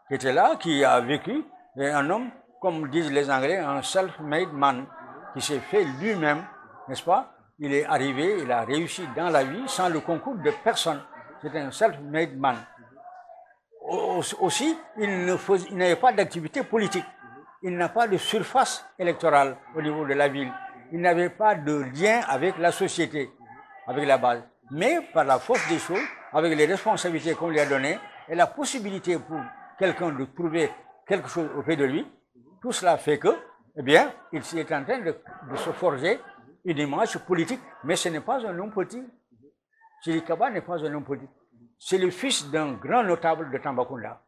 qui était là, qui a vécu, un homme, comme disent les Anglais, un self-made man, qui s'est fait lui-même, n'est-ce pas? Il est arrivé, il a réussi dans la vie sans le concours de personne. C'est un self-made man. aussi, il n'avait pas d'activité politique. Il n'a pas de surface électorale au niveau de la ville. Il n'avait pas de lien avec la société, avec la base. Mais par la force des choses, avec les responsabilités qu'on lui a données et la possibilité pour quelqu'un de trouver quelque chose auprès de lui, tout cela fait que, eh bien, il est en train de se forger une image politique, mais ce n'est pas un homme politique. Sidiki Kaba n'est pas un homme politique. C'est le fils d'un grand notable de Tambacounda.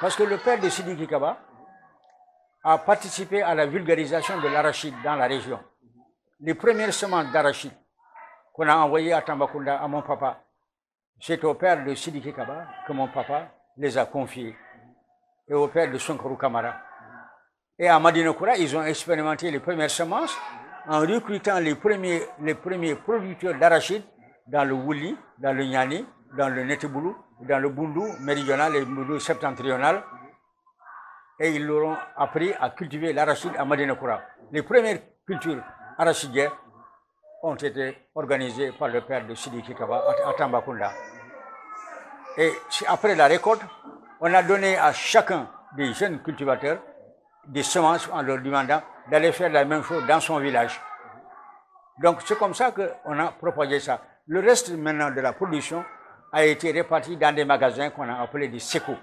Parce que le père de Sidiki Kaba a participé à la vulgarisation de l'arachide dans la région. Les premières semences d'arachide qu'on a envoyées à Tambacounda, à mon papa, c'est au père de Sidiki Kaba que mon papa les a confiées, et au père de Sonkorou Kamara. Et à Madinokura, ils ont expérimenté les premières semences en recrutant les premiers producteurs d'arachide dans le Wouli, dans le Nyani, dans le Neteboulou, dans le Bundu méridional et le Bundu septentrional. Et ils leur ont appris à cultiver l'arachide à Madinokura. Les premières cultures arachidières ont été organisées par le père de Sidiki Kaba à Tambacounda. Et après la récolte, on a donné à chacun des jeunes cultivateurs des semences en leur demandant d'aller faire la même chose dans son village. Donc c'est comme ça qu'on a propagé ça. Le reste maintenant de la production a été réparti dans des magasins qu'on a appelés des SECO.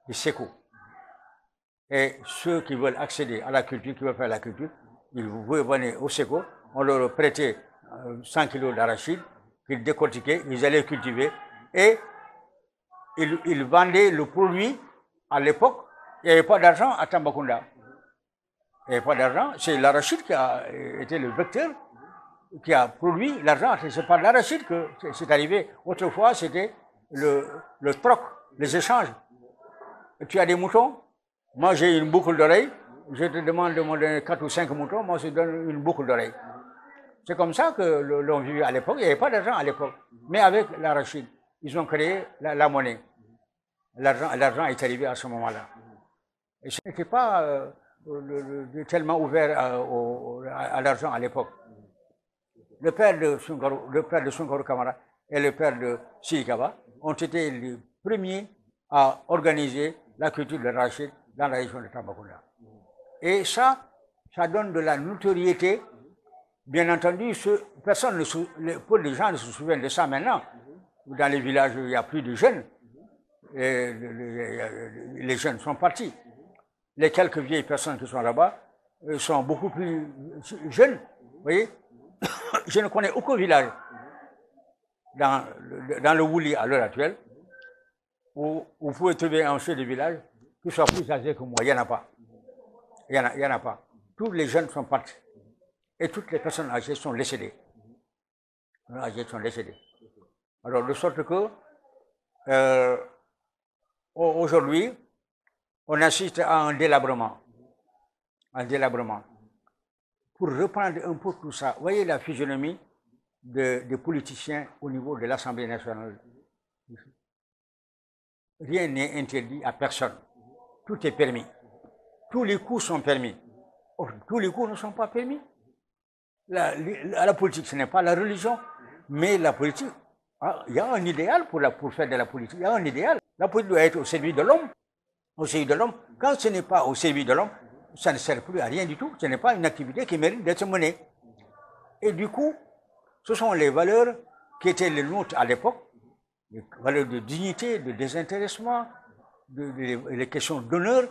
Des SECO. Et ceux qui veulent accéder à la culture, qui veulent faire la culture, ils venaient au SECO, on leur prêtait 100 kilos d'arachide, qu'ils décortiquaient, ils allaient cultiver, et ils vendaient le produit. À l'époque, il n'y avait pas d'argent à Tambacounda. Il n'y avait pas d'argent, c'est l'arachide qui a été le vecteur qui a produit l'argent. C'est par l'arachide que c'est arrivé. Autrefois, c'était le troc, les échanges. Tu as des moutons, moi j'ai une boucle d'oreille, je te demande de me donner 4 ou 5 moutons, moi je te donne une boucle d'oreille. C'est comme ça que l'on vivait à l'époque. Il n'y avait pas d'argent à l'époque. Mais avec l'arachide, ils ont créé la monnaie. L'argent est arrivé à ce moment-là. Et ce n'était pas tellement ouvert à l'argent à l'époque. Le père de Sonkorou Kamara et le père de Sidiki Kaba ont été les premiers à organiser la culture de l'arachide dans la région de Tambacounda. Et ça donne de la notoriété. Bien entendu, peu de gens ne se souviennent de ça maintenant. Dans les villages, il n'y a plus de jeunes. Et les jeunes sont partis. Les quelques vieilles personnes qui sont là-bas sont beaucoup plus jeunes. Vous voyez, je ne connais aucun village dans le Wouli à l'heure actuelle où vous pouvez trouver un chef de village qui soit plus âgé que moi. Il n'y en a pas. Il n'y en a pas. Tous les jeunes sont partis. Et toutes les personnes âgées sont décédées. Alors, de sorte que aujourd'hui, on assiste à un délabrement. Pour reprendre un peu tout ça, voyez la physionomie des politiciens au niveau de l'Assemblée nationale. Rien n'est interdit à personne. Tout est permis. Tous les coups sont permis. Or, tous les coups ne sont pas permis. La politique, ce n'est pas la religion, mais la politique, il y a un idéal pour faire de la politique. Il y a un idéal. La politique doit être au service de l'homme. Au service de l'homme. Quand ce n'est pas au service de l'homme, ça ne sert plus à rien du tout. Ce n'est pas une activité qui mérite d'être menée. Et du coup, ce sont les valeurs qui étaient les nôtres à l'époque, les valeurs de dignité, de désintéressement, les questions d'honneur.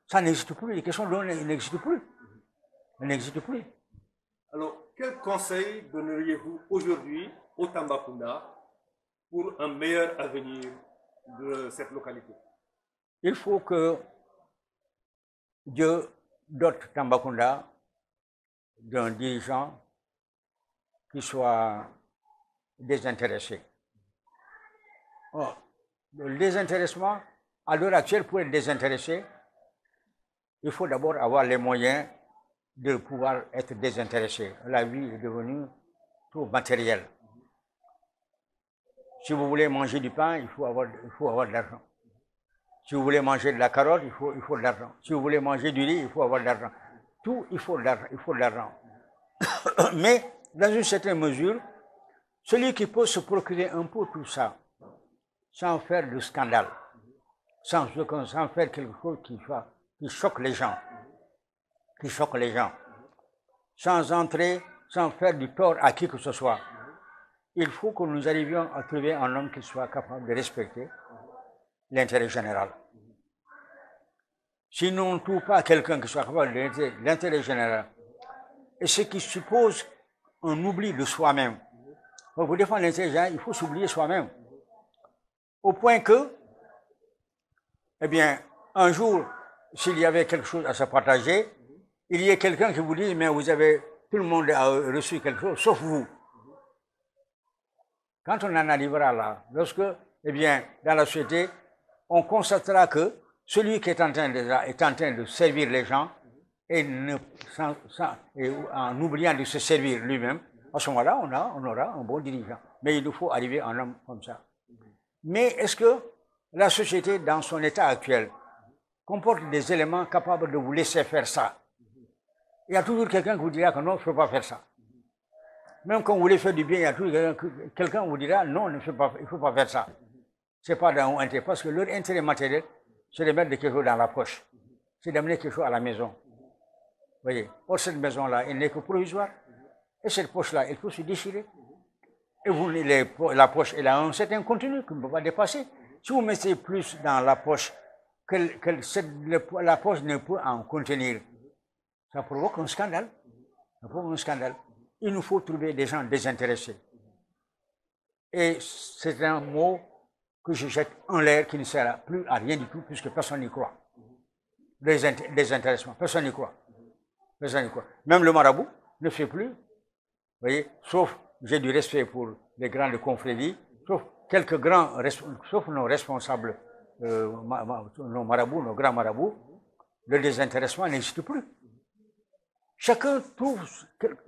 Ça n'existe plus. Les questions d'honneur n'existent plus. Elles n'existent plus. Alors, quel conseil donneriez-vous aujourd'hui au Tambacounda pour un meilleur avenir de cette localité? Il faut que Dieu dote Tambacounda d'un dirigeant qui soit désintéressé. Or, le désintéressement, à l'heure actuelle, pour être désintéressé, il faut d'abord avoir les moyens de pouvoir être désintéressé. La vie est devenue trop matérielle. Si vous voulez manger du pain, il faut avoir de l'argent. Si vous voulez manger de la carotte, il faut de l'argent. Si vous voulez manger du riz, il faut avoir de l'argent. Tout, il faut de l'argent. Mais, dans une certaine mesure, celui qui peut se procurer un peu tout ça, sans faire de scandale, sans faire quelque chose qui choque les gens, sans entrer, sans faire du tort à qui que ce soit. Il faut que nous arrivions à trouver un homme qui soit capable de respecter l'intérêt général. Si nous ne trouvons pas quelqu'un qui soit capable de l'intérêt général, et ce qui suppose un oubli de soi-même. Pour défendre l'intérêt général, il faut s'oublier soi-même. Au point que, eh bien, un jour, s'il y avait quelque chose à se partager, il y ait quelqu'un qui vous dise, mais tout le monde a reçu quelque chose, sauf vous. Quand on en arrivera là, lorsque, eh bien, dans la société, on constatera que celui qui est en train de servir les gens, et en oubliant de se servir lui-même, à ce moment-là, on aura un bon dirigeant. Mais il nous faut arriver à un homme comme ça. Mais est-ce que la société, dans son état actuel, comporte des éléments capables de vous laisser faire ça? Il y a toujours quelqu'un qui vous dira que non, je ne peux pas faire ça. Même quand vous voulez faire du bien, il y a toujours quelqu'un qui vous dira non, il ne faut pas faire ça. Ce n'est pas dans leur intérêt, parce que leur intérêt matériel, c'est de mettre quelque chose dans la poche. C'est d'amener quelque chose à la maison. Vous voyez, or cette maison-là, elle n'est que provisoire. Et cette poche-là, elle peut se déchirer. Et la poche, elle a un certain contenu qu'on ne peut pas dépasser. Si vous mettez plus dans la poche que la poche ne peut en contenir, ça provoque un scandale. Il nous faut trouver des gens désintéressés. Et c'est un mot que je jette en l'air qui ne sert plus à rien du tout puisque personne n'y croit. Désintéressement, personne n'y croit. Même le marabout ne fait plus, vous voyez, sauf, j'ai du respect pour les grandes confréries, sauf nos responsables, nos marabouts, nos grands marabouts, le désintéressement n'existe plus. Chacun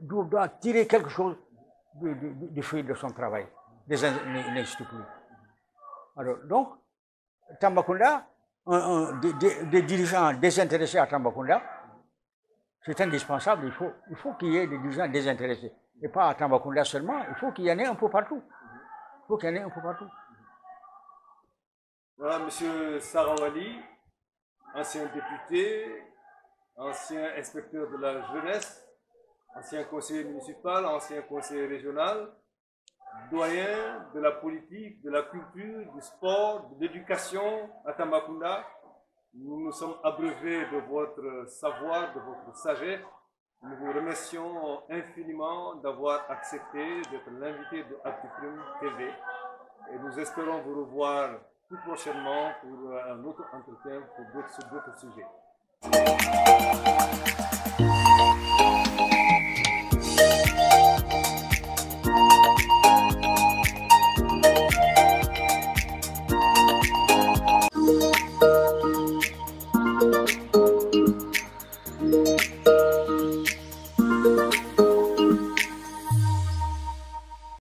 doit tirer quelque chose du fruit de son travail. N'existe plus. Alors, donc, Tambacounda, des dirigeants désintéressés à Tambacounda, c'est indispensable. Il faut qu'il y ait des dirigeants désintéressés. Et pas à Tambacounda seulement, il faut qu'il y en ait un peu partout. Voilà, M. Sarawali, ancien député, ancien inspecteur de la jeunesse, ancien conseiller municipal, ancien conseiller régional, doyen de la politique, de la culture, du sport, de l'éducation à Tambacounda. Nous nous sommes abreuvés de votre savoir, de votre sagesse. Nous vous remercions infiniment d'avoir accepté d'être l'invité de Actu-Prime TV. Et nous espérons vous revoir tout prochainement pour un autre entretien sur d'autres sujets.